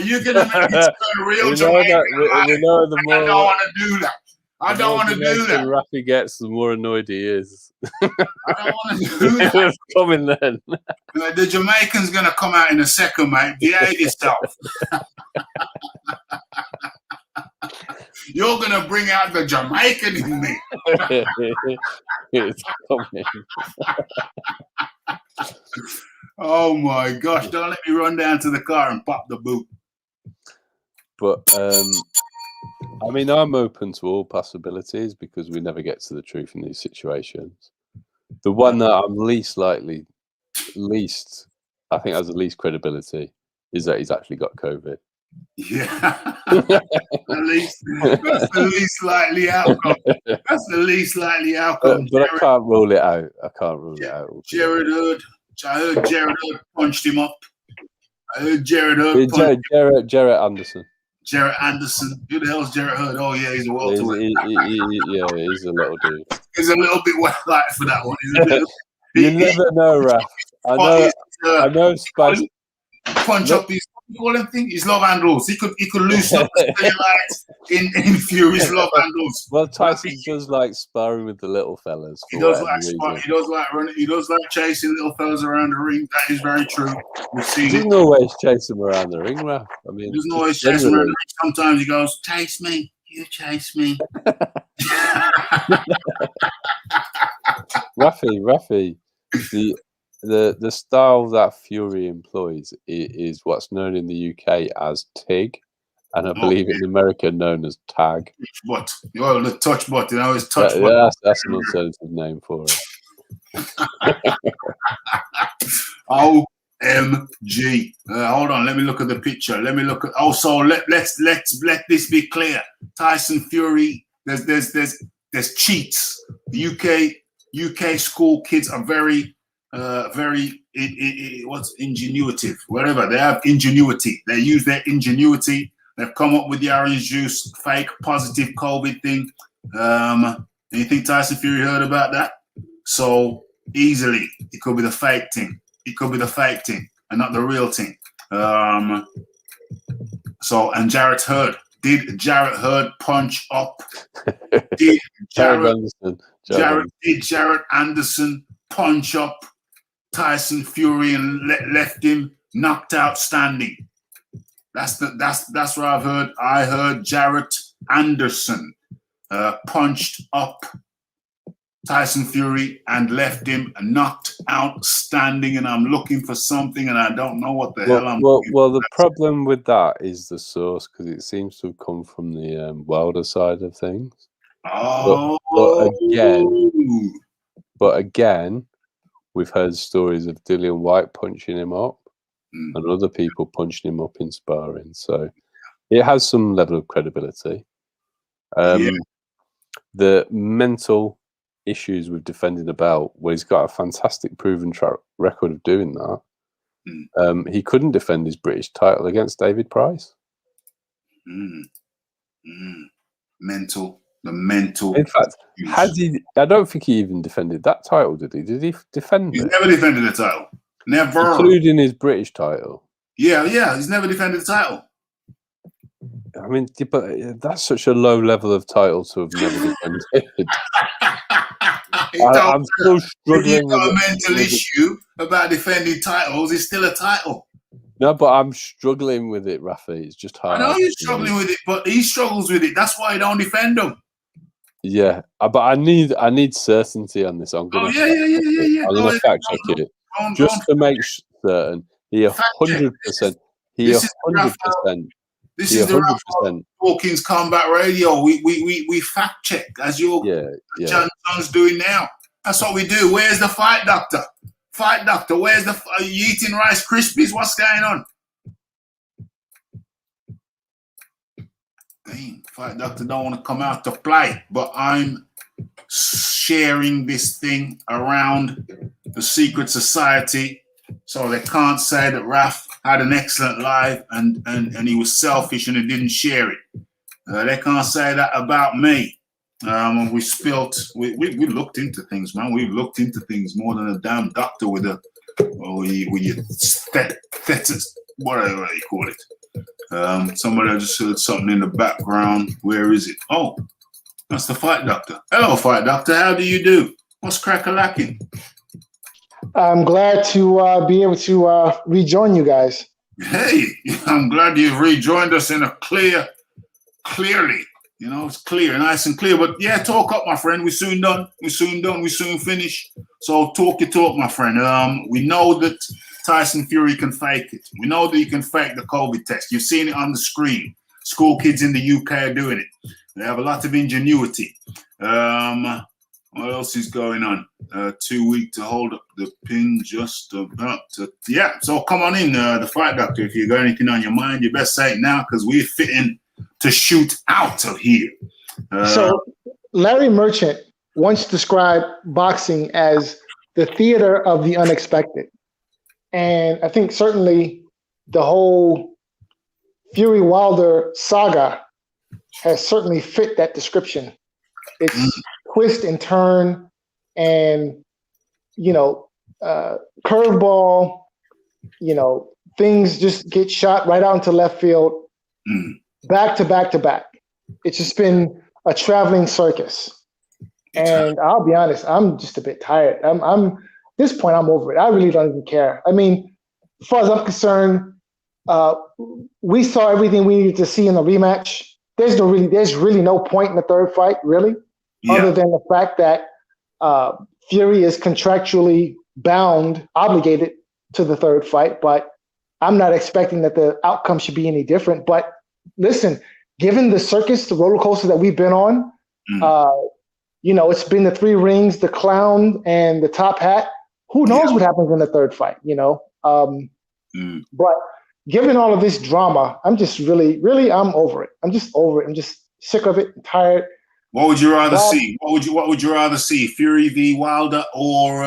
You're gonna make me turn real Jamaican. We know the more. I don't want to do that. I don't want to do that. Raphie gets, the more annoyed he is. I don't want to do that. It's coming then. The Jamaican's gonna come out in a second, mate. Behave yourself. You're gonna bring out the Jamaican in me. It's coming. Oh my gosh! Don't let me run down to the car and pop the boot. But I mean, I'm open to all possibilities because we never get to the truth in these situations. The one that I'm I think has the least credibility is that he's actually got COVID. Yeah, that's the least likely outcome. That's the least likely outcome. But I can't rule it out. I heard Jared Hood punched him up. I heard Jared Hood. Jarrett Anderson. Jarrett Anderson. Who the hell's Jarrett Hood? Oh yeah, he's a welterweight. Yeah, he's a little dude. He's a little bit wet light for that one. You never know, Raph. I know. Spice. Punch up his call them things? His love handles. He could loosen up the cellulite in Fury's love handles. Well, Tyson does like sparring with the little fellas. He does like running. He does like chasing little fellas around the ring. That is very true. We've seen He doesn't always chase them around the ring, Raph. I mean, he doesn't always chase them around the ring. Sometimes he goes, "Chase me, you chase me." Raphie, the style that Fury employs is what's known in the UK as TIG, and I believe in America known as tag. What? Oh, the touch button. You know, it's touch button. That's an alternative name for it. OMG. Hold on. Let me look at the picture. Let me look at. Oh, so let this be clear. Tyson Fury. There's cheats. The UK school kids are very what's ingenuitive. Whatever, they have ingenuity. They use their ingenuity. They've come up with the orange juice fake positive COVID thing. And you think Tyson Fury heard about that? So easily, it could be the fake thing. It could be the fake thing and not the real thing. And Jarrett Hurd. Did Jarrett Hurd punch up? Did Jarrett Anderson punch up Tyson Fury and left him knocked out standing? That's what I've heard. I heard Jarrett Anderson punched up Tyson Fury and left him knocked out standing, and I'm looking for something and I don't know what the hell I'm looking for. The problem with that is the source, because it seems to have come from the Wilder side of things. Oh, but again, we've heard stories of Dillian White punching him up and other people punching him up in sparring. So it has some level of credibility. The mental issues with defending the belt, where he's got a fantastic proven track record of doing that. He couldn't defend his British title against David Price. The mental. In fact, I don't think he even defended that title, did he? Did he defend it? He's never defended the title. Never. Including his British title. Yeah, he's never defended the title. I mean, but that's such a low level of title to have never defended. I'm still struggling. If you've got a mental issue about defending titles, it's still a title. No, but I'm struggling with it, Raphie. It's just hard. I know you're struggling with it, but he struggles with it. That's why he don't defend them. Yeah, but I need certainty on this. I'm going to fact check it just to make certain. He 100%. He 100%. This is the Raphie Hawkins Combat Radio. We fact check as your John's doing now. That's what we do. Where's the fight doctor? Fight doctor, where's the? Are you eating Rice Krispies? What's going on? Damn, fight doctor don't want to come out to play, but I'm sharing this thing around the secret society, so they can't say that Raph had an excellent life and he was selfish and he didn't share it. They can't say that about me. We looked into things, man. We've looked into things more than a damn doctor with your whatever you call it. Somebody just heard something in the background. Where is it? Oh, that's the fight doctor. Hello, fight doctor. How do you do? What's crack-a-lacking? I'm glad to be able to rejoin you guys. Hey, I'm glad you've rejoined us in a clearly. You know, it's clear, nice and clear. But yeah, talk up, my friend. We're soon done. We soon finish. So talk your talk, my friend. We know that Tyson Fury can fake it. We know that you can fake the COVID test. You've seen it on the screen. School kids in the UK are doing it. They have a lot of ingenuity. What else is going on? 2 weeks to hold up the pin, just about to. Yeah, so come on in, the fight doctor. If you got anything on your mind, you best say it now, because we're fitting to shoot out of here. So Larry Merchant once described boxing as the theater of the unexpected. And I think certainly the whole Fury Wilder saga has certainly fit that description. It's twist and turn and, curveball, things just get shot right out into left field, back to back to back. It's just been a traveling circus. And I'll be honest, I'm just a bit tired. I'm at this point, I'm over it. I really don't even care. I mean, as far as I'm concerned, we saw everything we needed to see in the rematch. There's really no point in the third fight, really, other than the fact that Fury is contractually obligated to the third fight. But I'm not expecting that the outcome should be any different. But listen, given the circus, the roller coaster that we've been on, it's been the 3 rings, the clown, and the top hat. Who knows what happens in the third fight, But given all of this drama, I'm just really, I'm over it. I'm just over it. I'm just sick of it. I'm tired. What would you rather see? What would you rather see? Fury v. Wilder or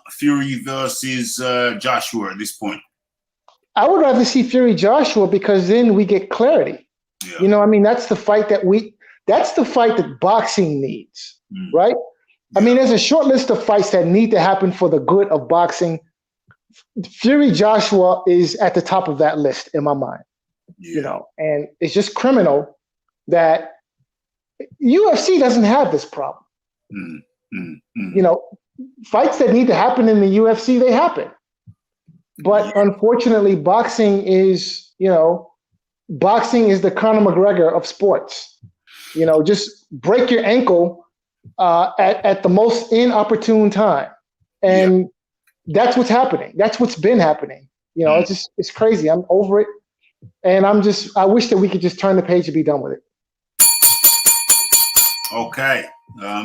Fury versus Joshua at this point? I would rather see Fury Joshua because then we get clarity. Yeah. That's the fight that boxing needs, right? I mean, there's a short list of fights that need to happen for the good of boxing. Fury Joshua is at the top of that list in my mind, and it's just criminal that UFC doesn't have this problem. Fights that need to happen in the UFC, they happen. But unfortunately, boxing is the Conor McGregor of sports. Just break your ankle at the most inopportune time. And that's what's happening. That's what's been happening. It's crazy. I'm over it. And I wish that we could just turn the page and be done with it. Okay.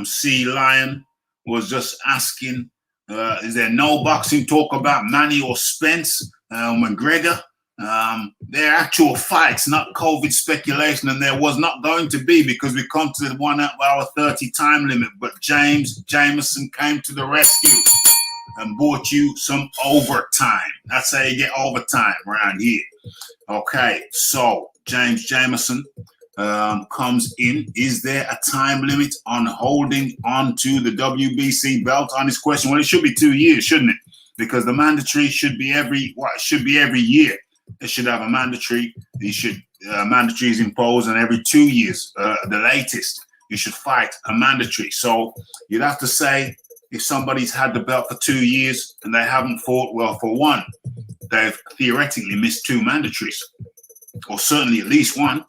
C. Lion was just asking, is there no boxing talk about Manny or Spence, McGregor? They're actual fights, not COVID speculation, and there was not going to be because we come to the 1 hour 30 time limit. But Jameson came to the rescue and bought you some overtime. That's how you get overtime around here. Okay, so James Jameson comes in. Is there a time limit on holding on to the WBC belt on his question? Well, it should be 2 years, shouldn't it? Because the mandatory should be every year. They should have a mandatory. Mandatory is imposed, and every 2 years, the latest, you should fight a mandatory. So you'd have to say if somebody's had the belt for 2 years and they haven't fought, well, for one, they've theoretically missed 2 mandatories, or certainly at least one.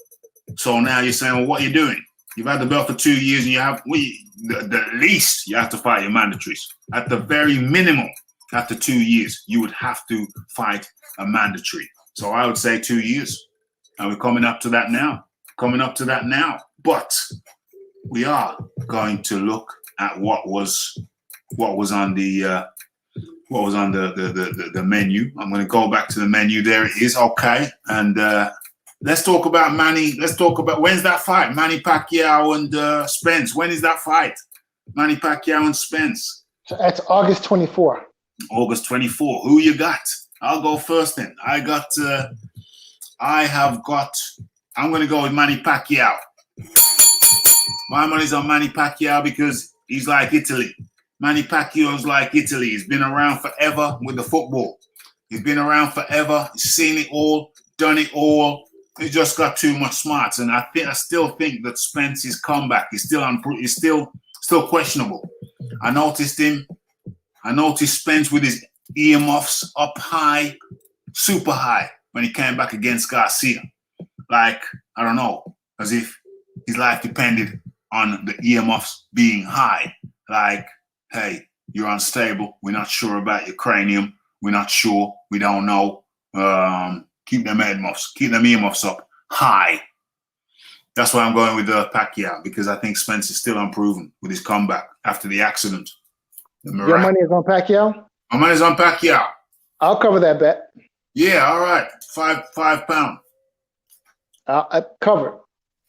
So now you're saying, well, what are you doing? You've had the belt for 2 years, and you have the least you have to fight your mandatories. At the very minimum, after 2 years, you would have to fight a mandatory. So I would say 2 years. And we're coming up to that now. But we are going to look at what was on the menu. I'm going to go back to the menu. There it is. Okay. And let's talk about Manny. Let's talk about, when's that fight? Manny Pacquiao and Spence. When is that fight? Manny Pacquiao and Spence. That's August 24. August 24. Who you got? I'll go first then. I'm going to go with Manny Pacquiao. My money's on Manny Pacquiao because he's like Italy. Manny Pacquiao's like Italy. He's been around forever with the football. He's been around forever. He's seen it all, done it all. He just got too much smarts. And I still think that Spence's comeback is still questionable. I noticed Spence with his earmuffs up high, super high, when he came back against Garcia. Like, I don't know, as if his life depended on the earmuffs being high. Like, hey, you're unstable. We're not sure about your cranium. We're not sure. We don't know. Keep them earmuffs up high. That's why I'm going with Pacquiao, because I think Spence is still unproven with his comeback after the accident. Your money is on Pacquiao? My money's on Pacquiao. I'll cover that bet. Yeah, all right. £5. Covered.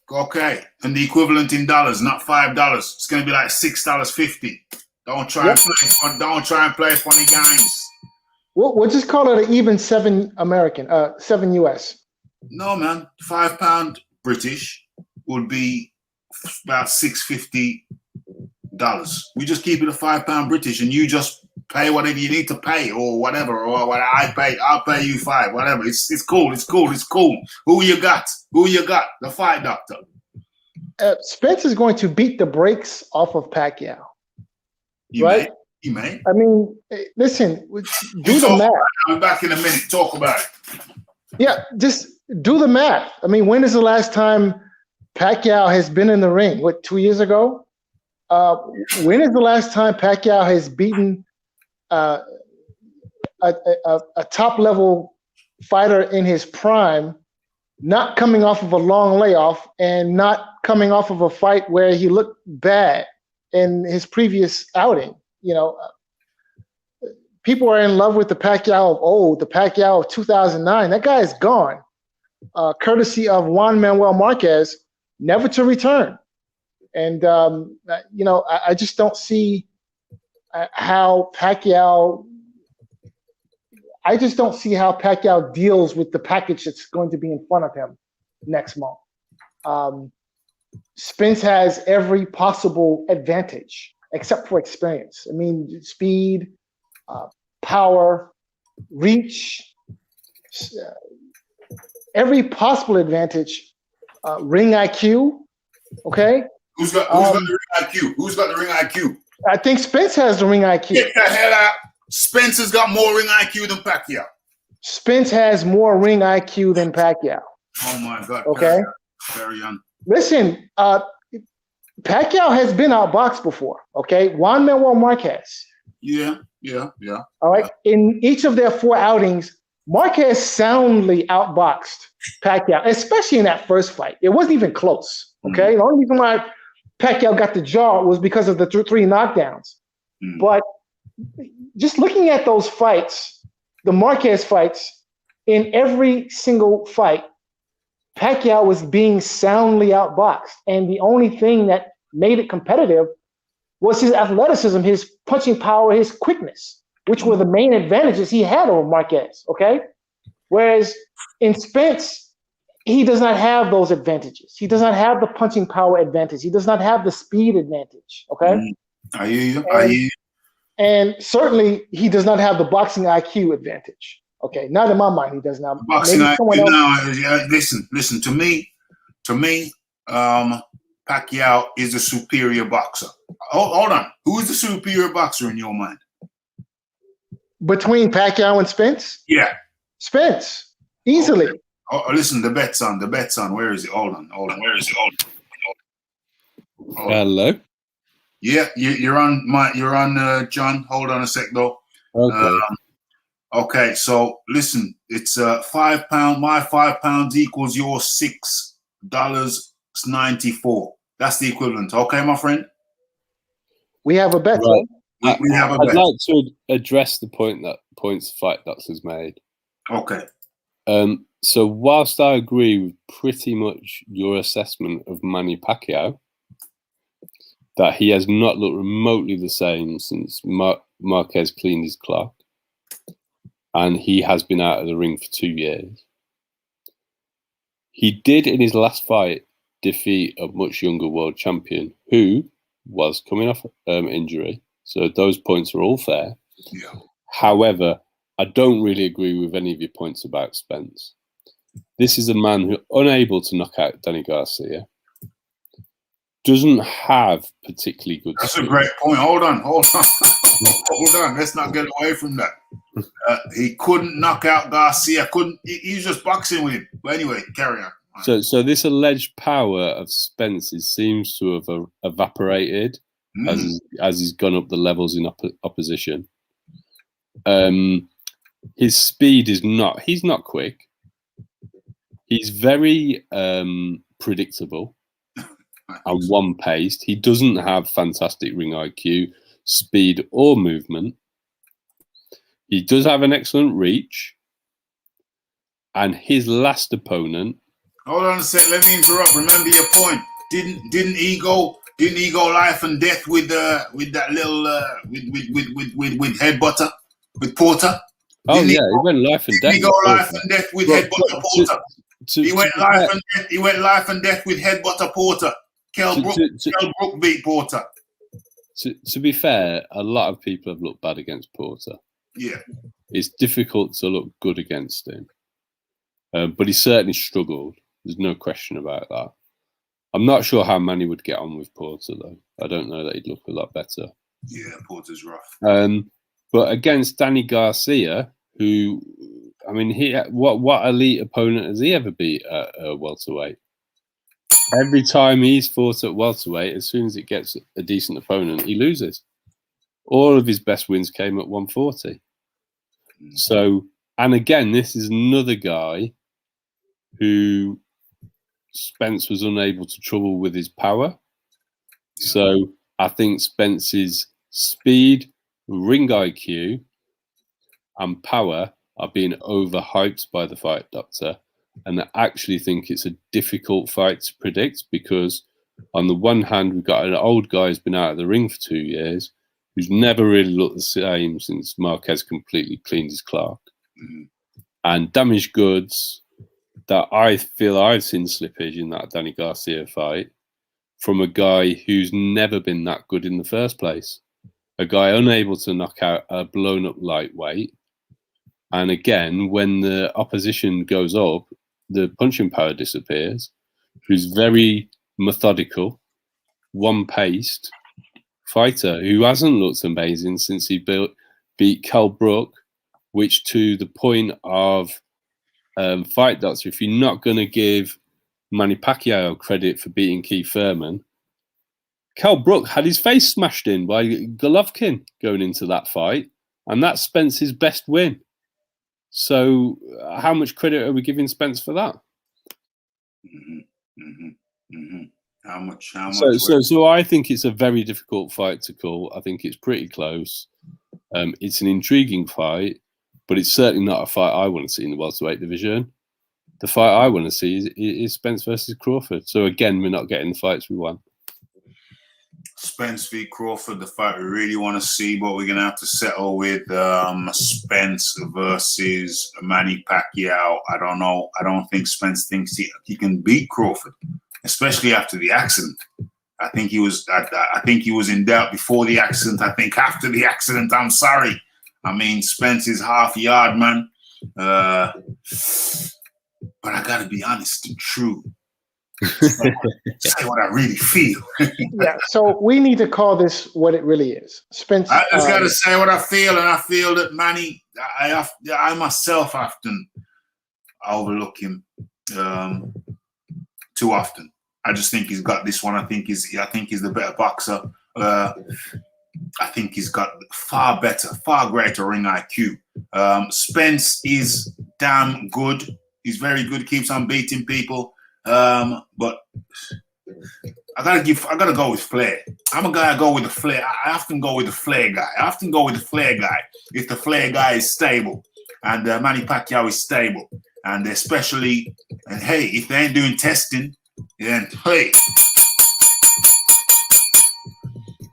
Okay. And the equivalent in dollars, not $5. It's going to be like $6.50. Don't try and play funny games. We'll just call it an even 7 American, 7 US. No, man. £5 British would be about $6.50. We just keep it a £5 British, and you just pay whatever you need to pay, or whatever, or what I'll pay you 5, whatever. It's cool. Who you got? The fight doctor. Spence is going to beat the brakes off of Pacquiao. Right? He may. I mean, listen, do the math. I'll be back in a minute. Talk about it. Yeah, just do the math. I mean, when is the last time Pacquiao has been in the ring? What, 2 years ago? When is the last time Pacquiao has beaten a top-level fighter in his prime, not coming off of a long layoff and not coming off of a fight where he looked bad in his previous outing? You know, people are in love with the Pacquiao of old, the Pacquiao of 2009. That guy is gone, courtesy of Juan Manuel Marquez, never to return. And, you know, I just don't see how Pacquiao deals with the package that's going to be in front of him next month. Spence has every possible advantage except for experience. I mean, speed, power, reach, every possible advantage, ring IQ, okay? Who's got the ring IQ? Who's got the ring IQ? I think Spence has the ring IQ. Get the hell out. Spence has got more ring IQ than Pacquiao. Spence has more ring IQ than Pacquiao. Oh, my God. Okay? Carry on. Listen, Pacquiao has been outboxed before, okay? Juan Manuel Marquez. Yeah. All right? Yeah. In each of their 4 outings, Marquez soundly outboxed Pacquiao, especially in that first fight. It wasn't even close, okay? The only reason why Pacquiao got the jaw was because of the 3 knockdowns. But just looking at those fights, the Marquez fights, in every single fight, Pacquiao was being soundly outboxed. And the only thing that made it competitive was his athleticism, his punching power, his quickness, which were the main advantages he had over Marquez, okay? Whereas in Spence, he does not have those advantages. He does not have the punching power advantage. He does not have the speed advantage, okay? I hear you. And certainly, he does not have the boxing IQ advantage. Okay, not in my mind, he does not. Boxing IQ. No, listen. To me, Pacquiao is a superior boxer. Hold on. Who is the superior boxer in your mind? Between Pacquiao and Spence? Yeah. Spence, easily. Okay. Oh, listen, the bet's on. Where is it? Hold on. Where is it? Hello. Yeah, you're on John. Hold on a sec though. Okay. Okay, so listen, it's £5. My £5 equals your $6.94. That's the equivalent. Okay, my friend. We have a bet. Right. We have a bet. I'd like to address the point that Points Fight Doctors made. Okay. So whilst I agree with pretty much your assessment of Manny Pacquiao, that he has not looked remotely the same since Marquez cleaned his clock, and he has been out of the ring for 2 years. He did, in his last fight, defeat a much younger world champion who was coming off injury. So those points are all fair. Yeah. However, I don't really agree with any of your points about Spence. This is a man who, unable to knock out Danny Garcia, doesn't have particularly good That's speed. a great point. Hold on. Let's not get away from that. He couldn't knock out Garcia. He was just boxing with him. But anyway, carry on. So this alleged power of Spence's seems to have evaporated as he's gone up the levels in opposition. His speed is not. He's not quick. He's very predictable and one-paced. He doesn't have fantastic ring IQ, speed, or movement. He does have an excellent reach. And his last opponent. Hold on a sec. Let me interrupt. Remember your point. Didn't he go life and death with that little with headbutter with Porter? Oh yeah, he went life and death. He go life and death with headbutter Porter. He went life and death with headbutter Porter. Kell Brook beat Porter. To be fair, a lot of people have looked bad against Porter. Yeah. It's difficult to look good against him. But he certainly struggled. There's no question about that. I'm not sure how Manny would get on with Porter, though. I don't know that he'd look a lot better. Yeah, Porter's rough. But against Danny Garcia, who, I mean, what elite opponent has he ever beat at welterweight? Every time he's fought at welterweight, as soon as it gets a decent opponent, he loses. All of his best wins came at 140. So, and again, this is another guy who Spence was unable to trouble with his power. So I think Spence's speed, ring IQ, and power are being overhyped by the fight doctor. And I actually think it's a difficult fight to predict because on the one hand, we've got an old guy who's been out of the ring for 2 years, who's never really looked the same since Marquez completely cleaned his clock. Mm-hmm. And damaged goods that I feel I've seen slippage in that Danny Garcia fight from a guy who's never been that good in the first place. A guy unable to knock out a blown up lightweight. And again, when the opposition goes up, the punching power disappears. Who's very methodical, one-paced fighter who hasn't looked amazing since he beat Kell Brook, which to the point of fight doctor, if you're not going to give Manny Pacquiao credit for beating Keith Thurman, Kell Brook had his face smashed in by Golovkin going into that fight, and that's Spence's best win. So how much credit are we giving Spence for that? Mm-hmm. Mm-hmm. Mm-hmm. How much? So I think it's a very difficult fight to call. I think it's pretty close. It's an intriguing fight, but it's certainly not a fight I want to see in the welterweight division. The fight I want to see is Spence versus Crawford. So again, we're not getting the fights we want. Spence v. Crawford, the fight we really want to see, but we're going to have to settle with Spence versus Manny Pacquiao. I don't know. I don't think Spence thinks he can beat Crawford, especially after the accident. I think he was in doubt before the accident. I think after the accident, I'm sorry. I mean, Spence is half yard, man. But I got to be honest and true. Say what I really feel. Yeah, so we need to call this what it really is. Spence. I just got to say what I feel, and I feel that Manny, I myself often overlook him too often. I just think he's got this one. I think he's the better boxer. I think he's got far greater ring IQ. Spence is damn good. He's very good. Keeps on beating people. But I gotta go with flair. I'm a guy I go with the flair. I often go with the flair guy. If the flair guy is stable, and Manny Pacquiao is stable, and especially, and hey, if they ain't doing testing, then hey,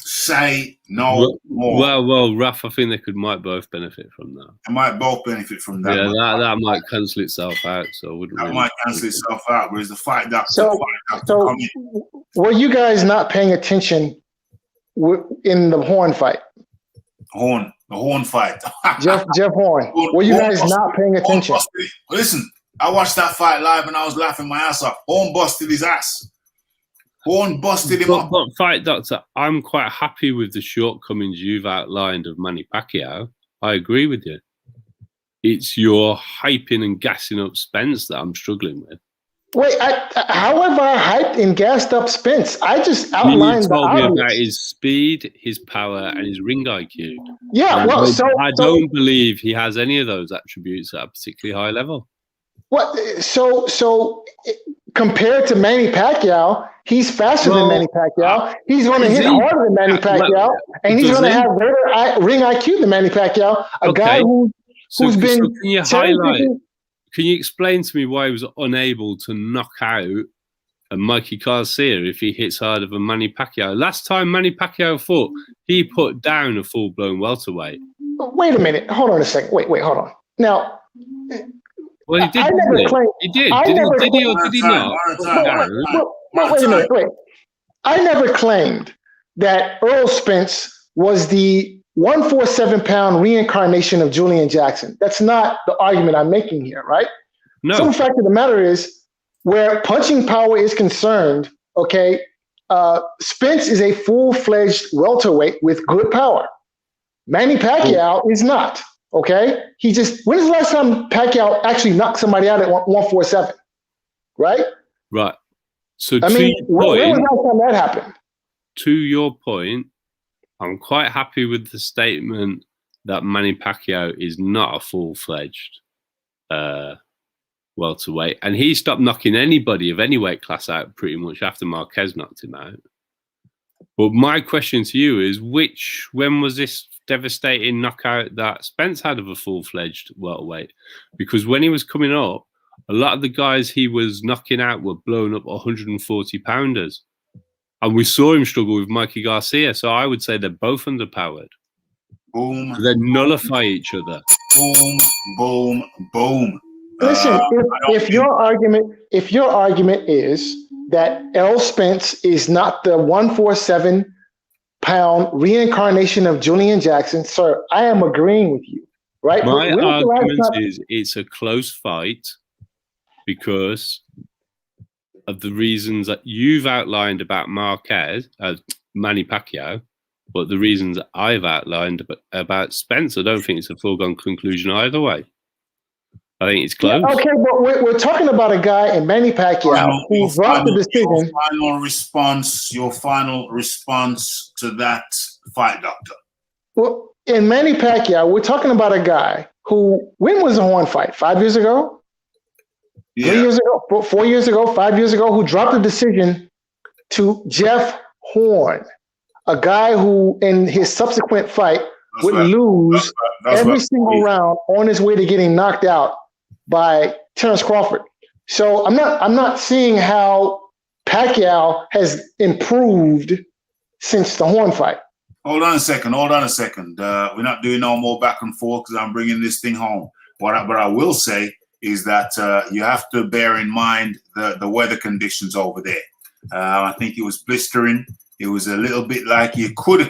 say no more. Well, Raph, I think they might both benefit from that. They might both benefit from that. Yeah, that might cancel itself out. So I wouldn't. That might cancel itself out. Whereas the fight doctor. So were you guys not paying attention in the Horn fight? The Horn fight. Jeff Horn. Were you guys not paying attention? Listen, I watched that fight live and I was laughing my ass off. Horn busted his ass. Horn busted him up. But fight doctor, I'm quite happy with the shortcomings you've outlined of Manny Pacquiao. I agree with you. It's your hyping and gassing up Spence that I'm struggling with. Wait, however I hyped and gassed up Spence, I just outlined the obvious. You told me about his speed, his power, and his ring IQ. Yeah, and I don't believe he has any of those attributes at a particularly high level. What? So compared to Manny Pacquiao, he's faster than Manny Pacquiao. He's going to hit harder than Manny Pacquiao, and he's going to have better ring IQ than Manny Pacquiao. A guy who's been. So can you highlight? Can you explain to me why he was unable to knock out a Mikey Garcia if he hits harder than Manny Pacquiao? Last time Manny Pacquiao fought, he put down a full-blown welterweight. Wait a minute. Hold on a second. Wait, hold on. Now. Well, he did. He did. Did he or did he not? Wait a minute. Wait. I never claimed that Earl Spence was the 147-pound reincarnation of Julian Jackson. That's not the argument I'm making here, right? No. Some fact of the matter is, where punching power is concerned, okay, Spence is a full-fledged welterweight with good power. Manny Pacquiao is not, okay? When's the last time Pacquiao actually knocked somebody out at 147, right? Right. So I mean, when was the last time that happened? To your point, I'm quite happy with the statement that Manny Pacquiao is not a full-fledged welterweight, and he stopped knocking anybody of any weight class out pretty much after Marquez knocked him out. But my question to you is, when was this devastating knockout that Spence had of a full-fledged welterweight? Because when he was coming up, a lot of the guys he was knocking out were blown up 140-pounders. And we saw him struggle with Mikey Garcia. So I would say they're both underpowered. Boom. They nullify each other. Boom, boom, boom. Listen, if your argument is that Errol Spence is not the 147-pound reincarnation of Julian Jackson, sir, I am agreeing with you, right? My argument is it's a close fight because of the reasons that you've outlined about Manny Pacquiao, but the reasons that I've outlined about Spence, I don't think it's a foregone conclusion either way. I think it's close. Yeah, okay, but we're talking about a guy in Manny Pacquiao who dropped the decision. Your final response to that fight, Doctor. Well, in Manny Pacquiao, we're talking about a guy who, when was the Horn fight? 5 years ago? Yeah. 3 years ago? 4 years ago? 5 years ago? Who dropped the decision to Jeff Horn, a guy who, in his subsequent fight, would lose every single round on his way to getting knocked out by Terrence Crawford. So I'm not seeing how Pacquiao has improved since the Horn fight. Hold on a second. We're not doing no more back and forth because I'm bringing this thing home. What I will say is that you have to bear in mind the weather conditions over there. I think it was blistering. It was a little bit like you could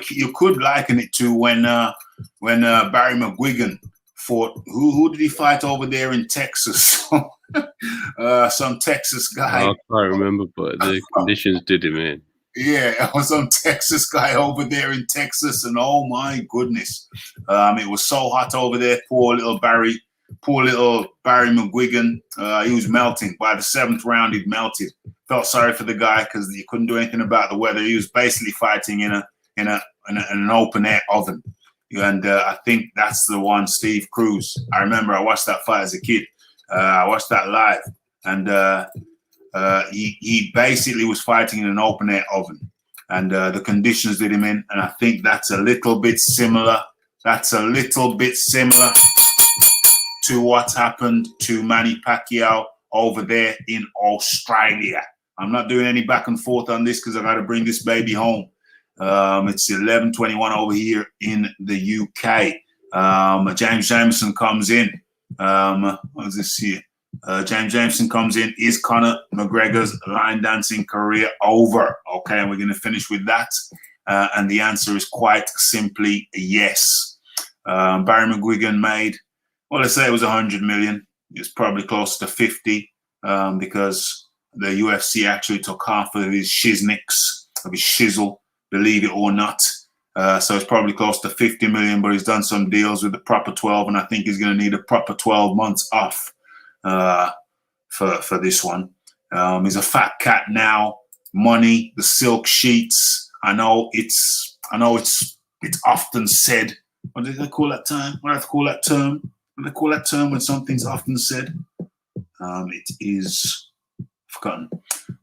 liken it to when Barry McGuigan fought. Who did he fight over there in Texas? Some Texas guy. I can't remember, but the conditions did him in. Yeah, it was some Texas guy over there in Texas, and oh my goodness, it was so hot over there. Poor little Barry McGuigan. He was melting. By the 7th round, he'd melted. Felt sorry for the guy because he couldn't do anything about the weather. He was basically fighting in an open air oven. And I think that's the one, Steve Cruz. I remember I watched that fight as a kid. I watched that live, and he basically was fighting in an open air oven, and the conditions did him in. And I think that's a little bit similar. To what happened to Manny Pacquiao over there in Australia. I'm not doing any back and forth on this because I got to bring this baby home. It's 11:21 over here in the UK. James Jameson comes in. What is this here? James Jameson comes in. Is Conor McGregor's line dancing career over? Okay, and we're going to finish with that. And the answer is quite simply yes. Barry McGuigan made, well, let's say it was 100 million. It's probably close to 50 because the UFC actually took half of his shiznicks, of his shizzle, believe it or not. So it's probably close to 50 million, but he's done some deals with the proper 12, and I think he's going to need a proper 12 months off for this one. He's a fat cat now. Money, the silk sheets. I know it's often said. What do they call that term? What do they call that term? What do they call that term when something's often said? It is forgotten.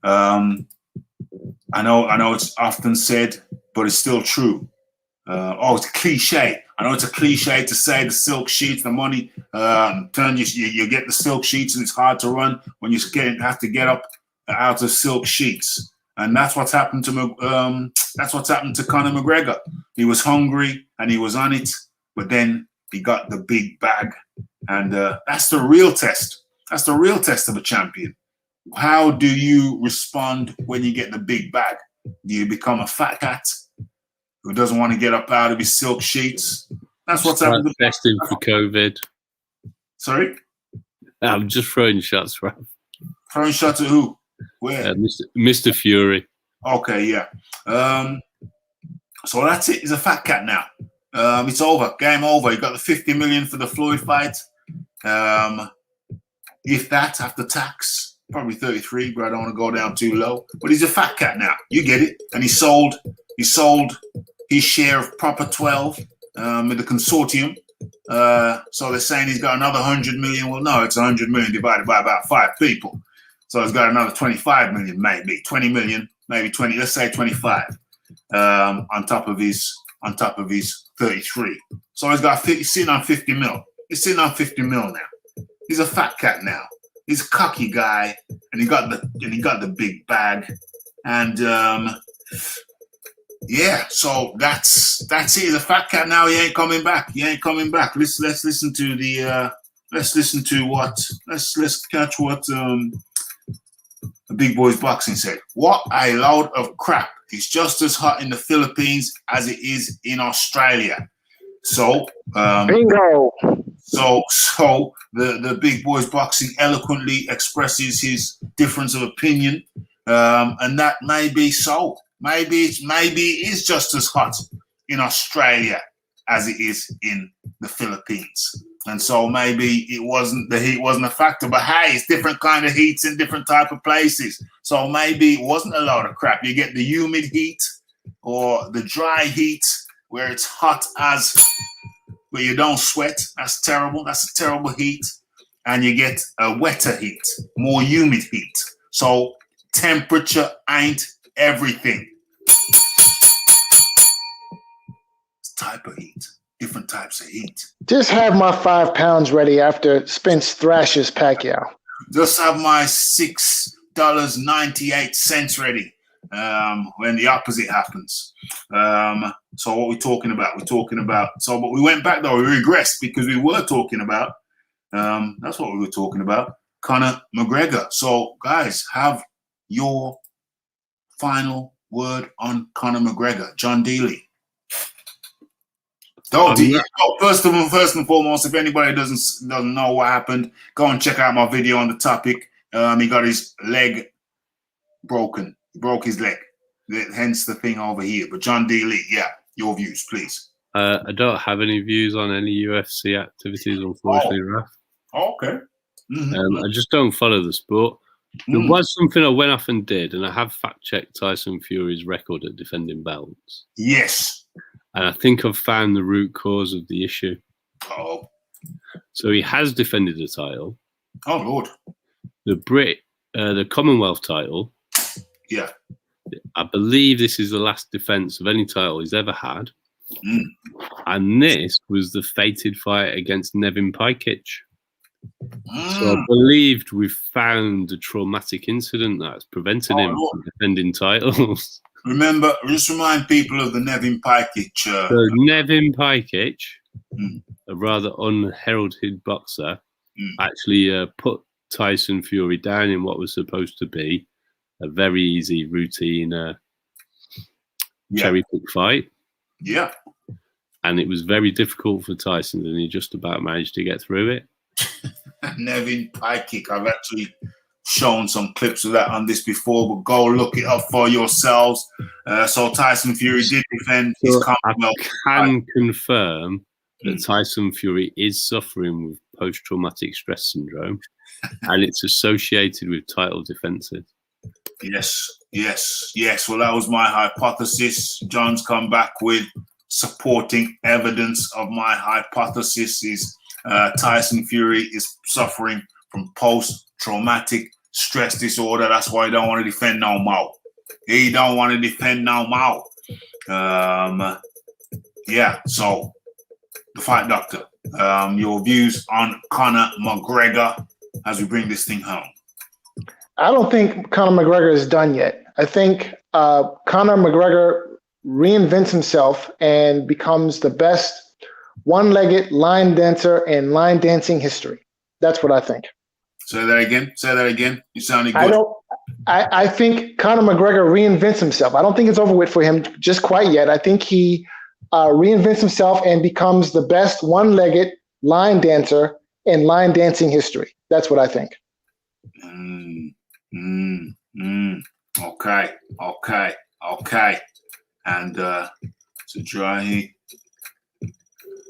I know it's often said, but it's still true. It's a cliche. I know it's a cliche to say the silk sheets, the money. You get the silk sheets, and it's hard to run when you have to get up out of silk sheets. And that's what's happened to Conor McGregor. He was hungry and he was on it, but then he got the big bag, and that's the real test. That's the real test of a champion. How do you respond when you get the big bag? Do you become a fat cat? who doesn't want to get up out of his silk sheets. That's what's happening. Testing for COVID. Sorry? I'm just throwing shots, Raph. Throwing shots at who? Where? Mr. Fury. Okay, yeah. So that's it. He's a fat cat now. It's over. Game over. He got the 50 million for the Floyd fight. If that, after tax, probably 33, but I don't want to go down too low. But he's a fat cat now. You get it. And he sold his share of Proper 12 with the consortium. So they're saying he's got another 100 million. Well, no, it's 100 million divided by about 5 people. So he's got another 25 million, maybe 20 million, maybe 20. Let's say 25 on top of his 33. So he's sitting on 50 mil. He's sitting on 50 mil now. He's a fat cat now. He's a cocky guy, and he got the big bag, and yeah. So that's it. He's a fat cat now. He ain't coming back. Let's listen to the let's catch what the Big Boys Boxing said. What a load of crap. It's just as hot in the Philippines as it is in Australia. So bingo. So the Big Boys Boxing eloquently expresses his difference of opinion, and that may be so. Maybe it is just as hot in Australia as it is in the Philippines, and so maybe the heat wasn't a factor. But hey, it's different kind of heats in different type of places. So maybe it wasn't a lot of crap. You get the humid heat or the dry heat where it's hot as. Where you don't sweat, that's terrible. That's a terrible heat. And you get a wetter heat, more humid heat. So temperature ain't everything. It's type of heat, different types of heat. Just have my 5 pounds ready after Spence thrashes Pacquiao. Just have my $6.98 ready when the opposite happens. So what we're talking about, but we went back though, we regressed because we were talking about, that's what we were talking about, Conor McGregor. So guys, have your final word on Conor McGregor. John Dealey. First and foremost, if anybody doesn't know what happened, go and check out my video on the topic. He got his leg broken. He broke his leg. Hence the thing over here. But John D. Lee, yeah, your views, please. I don't have any views on any UFC activities, unfortunately, Raph. Oh, okay. Mm-hmm. I just don't follow the sport. There was something I went off and did, and I have fact-checked Tyson Fury's record at defending belts. Yes. And I think I've found the root cause of the issue. Oh. So he has defended the title. Oh, Lord. The Commonwealth title. Yeah. I believe this is the last defense of any title he's ever had. And this was the fated fight against Nevin Pikic. So I believed we've found a traumatic incident that's prevented him from defending titles. Just remind people of the Nevin Pikic. So Nevin Pikic, a rather unheralded boxer, actually put Tyson Fury down in what was supposed to be a very easy routine cherry pick fight. Yeah. And it was very difficult for Tyson, and he just about managed to get through it. Nevin Pikic, I've actually shown some clips of that on this before, but go look it up for yourselves. So Tyson Fury did defend his Commonwealth. I can confirm that Tyson Fury is suffering with post-traumatic stress syndrome, and it's associated with title defenses. Yes. Well, that was my hypothesis. John's come back with supporting evidence of my hypothesis is Tyson Fury is suffering from post-traumatic stress disorder. That's why he don't want to defend no more. So the Fight Doctor, your views on Conor McGregor as we bring this thing home. I don't think Conor McGregor is done yet. I think Conor McGregor reinvents himself and becomes the best one-legged line dancer in line dancing history. That's what I think. Say that again. You sounded good. I think Conor McGregor reinvents himself. I don't think it's over with for him just quite yet. I think he reinvents himself and becomes the best one-legged line dancer in line dancing history. That's what I think. Okay. And it's a dry heat.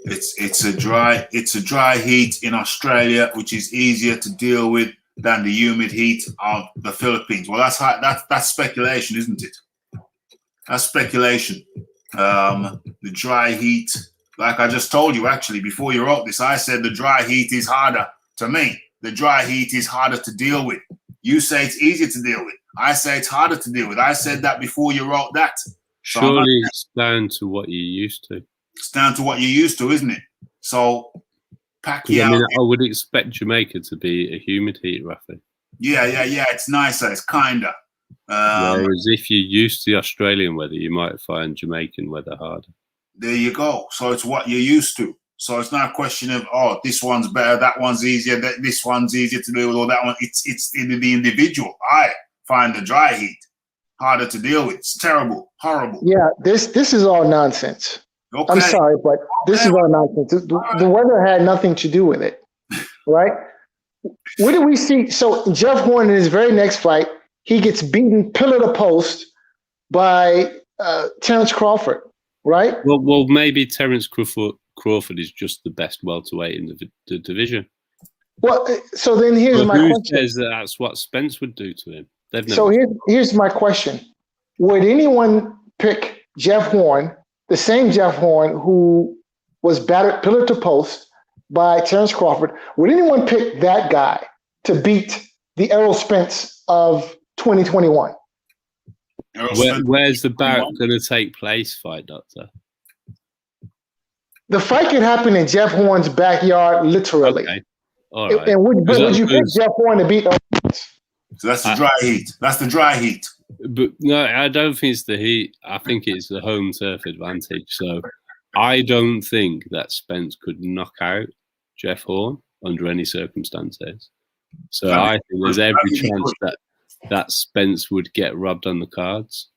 It's a dry heat in Australia, which is easier to deal with than the humid heat of the Philippines. Well, that's speculation, isn't it? That's speculation. The dry heat, like I just told you, actually, before you wrote this, I said the dry heat is harder to me. The dry heat is harder to deal with. You say it's easier to deal with. I say it's harder to deal with. I said that before you wrote that. So surely it's down to what you're used to. It's down to what you're used to, isn't it? So Pacquiao. I mean, I would expect Jamaica to be a humid heat, Raphie. Yeah. It's nicer. It's kinder. Whereas if you're used to the Australian weather, you might find Jamaican weather harder. There you go. So it's what you're used to. So it's not a question of, oh, this one's better, that one's easier, this one's easier to deal with, or that one. It's the individual. I find the dry heat harder to deal with. It's terrible, horrible. Yeah, this is all nonsense. Okay. I'm sorry, but this is all nonsense. The weather had nothing to do with it, right? What did we see? So Jeff Horn in his very next fight, he gets beaten pillar to post by Terence Crawford, right? Well, maybe Terence Crawford is just the best welterweight in the division. Well, so then here's my question. Who says that that's what Spence would do to him? So here's my question. Would anyone pick Jeff Horn, the same Jeff Horn who was battered pillar to post by Terence Crawford, would anyone pick that guy to beat the Errol Spence of 2021? Where's the bout going to take place, Fight Doctor? The fight could happen in Jeff Horn's backyard, literally. Okay. All right. And would you pick Jeff Horn to beat Errol Spence? So that's the dry heat. That's the dry heat. But no, I don't think it's the heat. I think it's the home turf advantage. So I don't think that Spence could knock out Jeff Horn under any circumstances. So I think there's every chance that Spence would get robbed on the cards.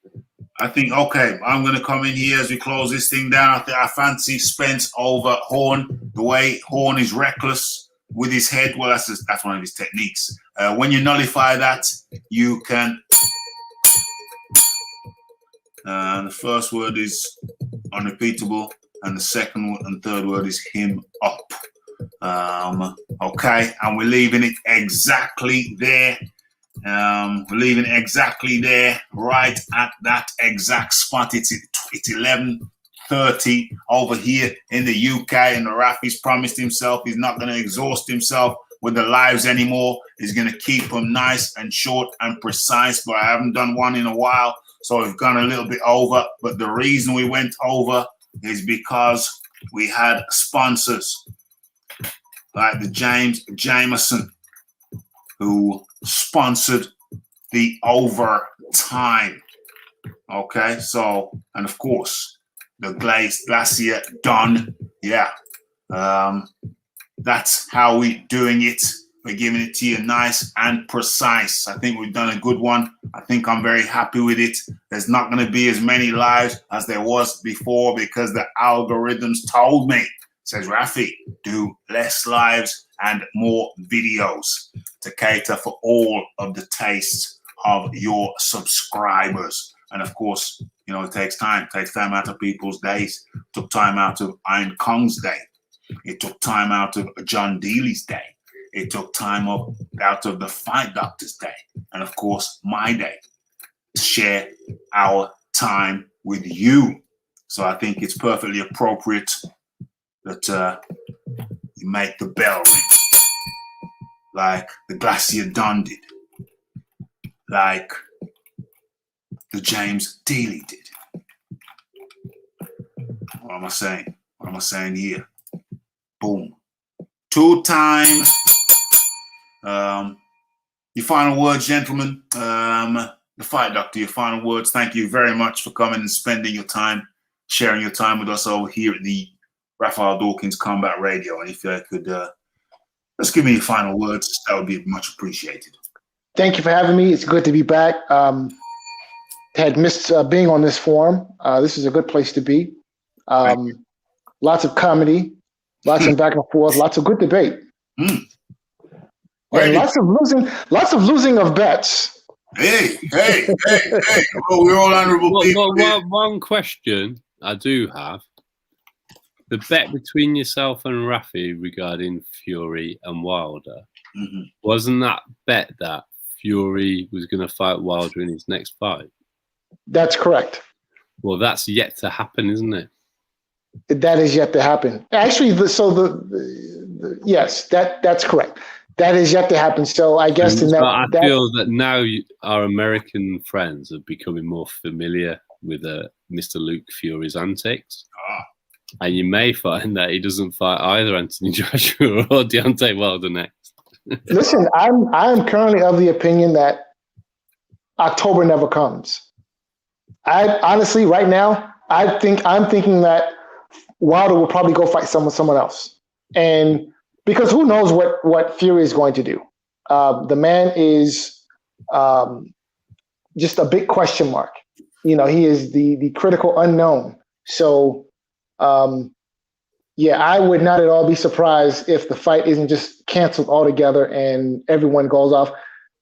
I think, okay, I'm going to come in here as we close this thing down. I fancy Spence over Horn. The way Horn is reckless with his head, well, that's one of his techniques. When you nullify that, you can... the first word is unrepeatable, and the second and third word is him up. Okay, and we're leaving it exactly there. We're leaving it exactly there, right at that exact spot. It's 11:30 over here in the UK, and the Raphie's promised himself he's not going to exhaust himself with the lives anymore. He's going to keep them nice and short and precise, but I haven't done one in a while, so we've gone a little bit over. But the reason we went over is because we had sponsors like the James Jameson, who sponsored the overtime. Okay, so, and of course, the Glacier done. Yeah, that's how we're doing it. We're giving it to you nice and precise. I think we've done a good one. I think I'm very happy with it. There's not going to be as many lives as there was before because the algorithms told me. Says Raphie, do less lives and more videos to cater for all of the tastes of your subscribers. And of course, you know, it takes time. It takes time out of people's days. It took time out of Iron Kong's day. It took time out of John Dealey's day. It took time out of the Fight Doctor's day. And of course, my day to share our time with you. So I think it's perfectly appropriate that you make the bell ring like the Glacier Don did, like the James Dealey did. What am I saying? What am I saying here? Boom. 2 times. Your final words, gentlemen. The Fight Doctor, your final words. Thank you very much for coming and spending your time, sharing your time with us over here at the Raphael Dawkins Combat Radio. And if you could just give me your final words, that would be much appreciated. Thank you for having me. It's good to be back. Had missed being on this forum. This is a good place to be. Lots of comedy, lots of back and forth, lots of good debate, and lots of losing of bets. Hey. Well, we're all honorable people. One question I do have. The bet between yourself and Raphie regarding Fury and Wilder, wasn't that bet that Fury was going to fight Wilder in his next fight? That's correct. Well, that's yet to happen, isn't it? That is yet to happen. Actually, yes, that's correct. That is yet to happen. So I guess I feel that now our American friends are becoming more familiar with Mr. Luke Fury's antics. And you may find that he doesn't fight either Anthony Joshua or Deontay Wilder next. Listen, I'm currently of the opinion that October never comes. I honestly, right now, I'm thinking that Wilder will probably go fight someone else, and because who knows what Fury is going to do? The man is just a big question mark. You know, he is the critical unknown. So. I would not at all be surprised if the fight isn't just canceled altogether and everyone goes off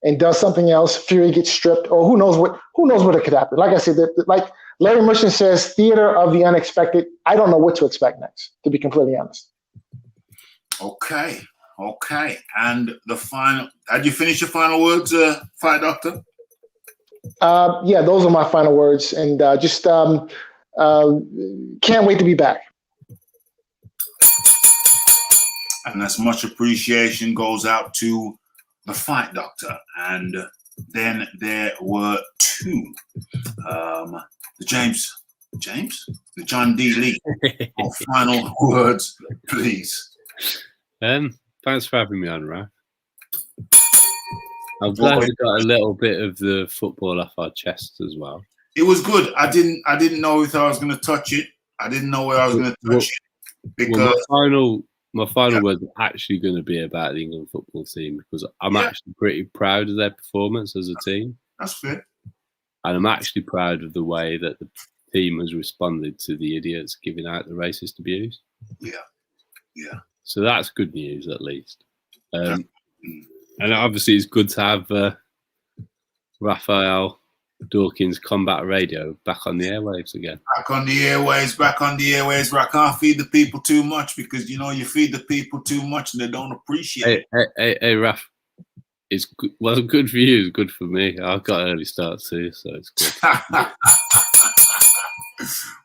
and does something else. Fury gets stripped, or who knows what it could happen. Like I said, like Larry Merchant says, theater of the unexpected. I don't know what to expect next, to be completely honest. Okay. And the final. Had you finished your final words, Fight Doctor? Yeah, those are my final words, and can't wait to be back. And as much appreciation goes out to the Fight Doctor. And then there were two. The John D. Lee. Final words, please. Thanks for having me on, Raph. I'm glad we got a little bit of the football off our chests as well. It was good. I didn't know if I was going to touch it. I didn't know where I was going to touch it because my final words are actually going to be about the England football team, because I'm actually pretty proud of their performance as a team. That's fair. And I'm actually proud of the way that the team has responded to the idiots giving out the racist abuse. Yeah. So that's good news, at least. And obviously, it's good to have Raphael Dawkins Combat Radio back on the airwaves again. Back on the airwaves. Where I can't feed the people too much, because you feed the people too much and they don't appreciate it. Hey, Raph, it's good. Well, good for you. It's good for me. I've got early start too, so it's good.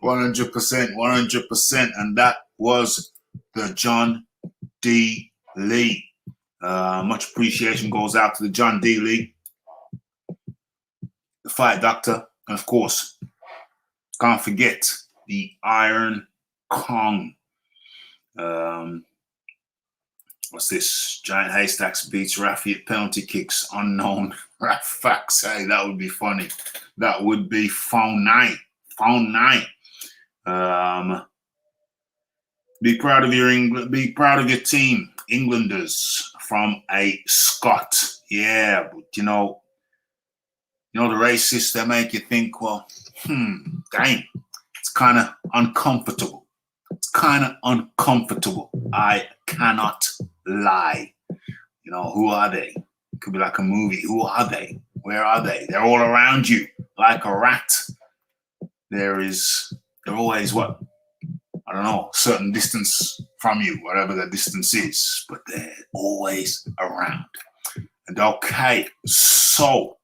100%, and that was the John D. Lee. Much appreciation goes out to the John D. Lee, the Fight Doctor, and of course, can't forget the Iron Kong. What's this? Giant Haystacks beats Raphie at penalty kicks. Unknown. Facts. Hey, that would be funny. That would be phone night. Be proud of your Be proud of your team, Englanders, from a Scot. Yeah, but the racists, they make you think, well, dang, it's kind of uncomfortable. I cannot lie. Who are they? It could be like a movie. Who are they? Where are they? They're all around you like a rat. They're always what? I don't know, certain distance from you, whatever the distance is, but they're always around. And okay, so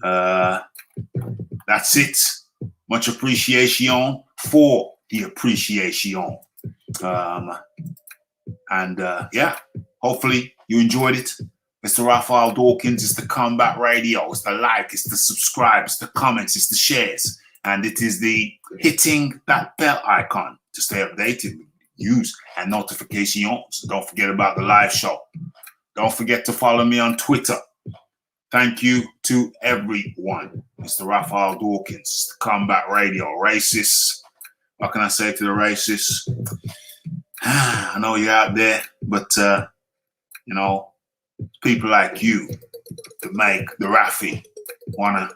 that's it. Much appreciation for the appreciation. Hopefully you enjoyed it. Mr. Raphael Dawkins, it's the Combat Radio, it's the like, it's the subscribe, it's the comments, it's the shares, and it is the hitting that bell icon to stay updated with news and notifications. Don't forget about the live show. Don't forget to follow me on Twitter. Thank you to everyone. Mr. Raphael Dawkins, the Combat Radio. Racists, what can I say to the racists? I know you're out there, but, people like you to make the Raphie wanna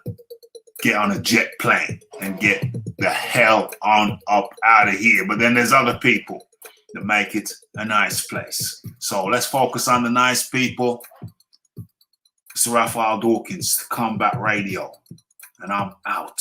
get on a jet plane and get the hell on up out of here. But then there's other people that make it a nice place. So let's focus on the nice people. It's Raphael Dawkins, Combat Radio, and I'm out.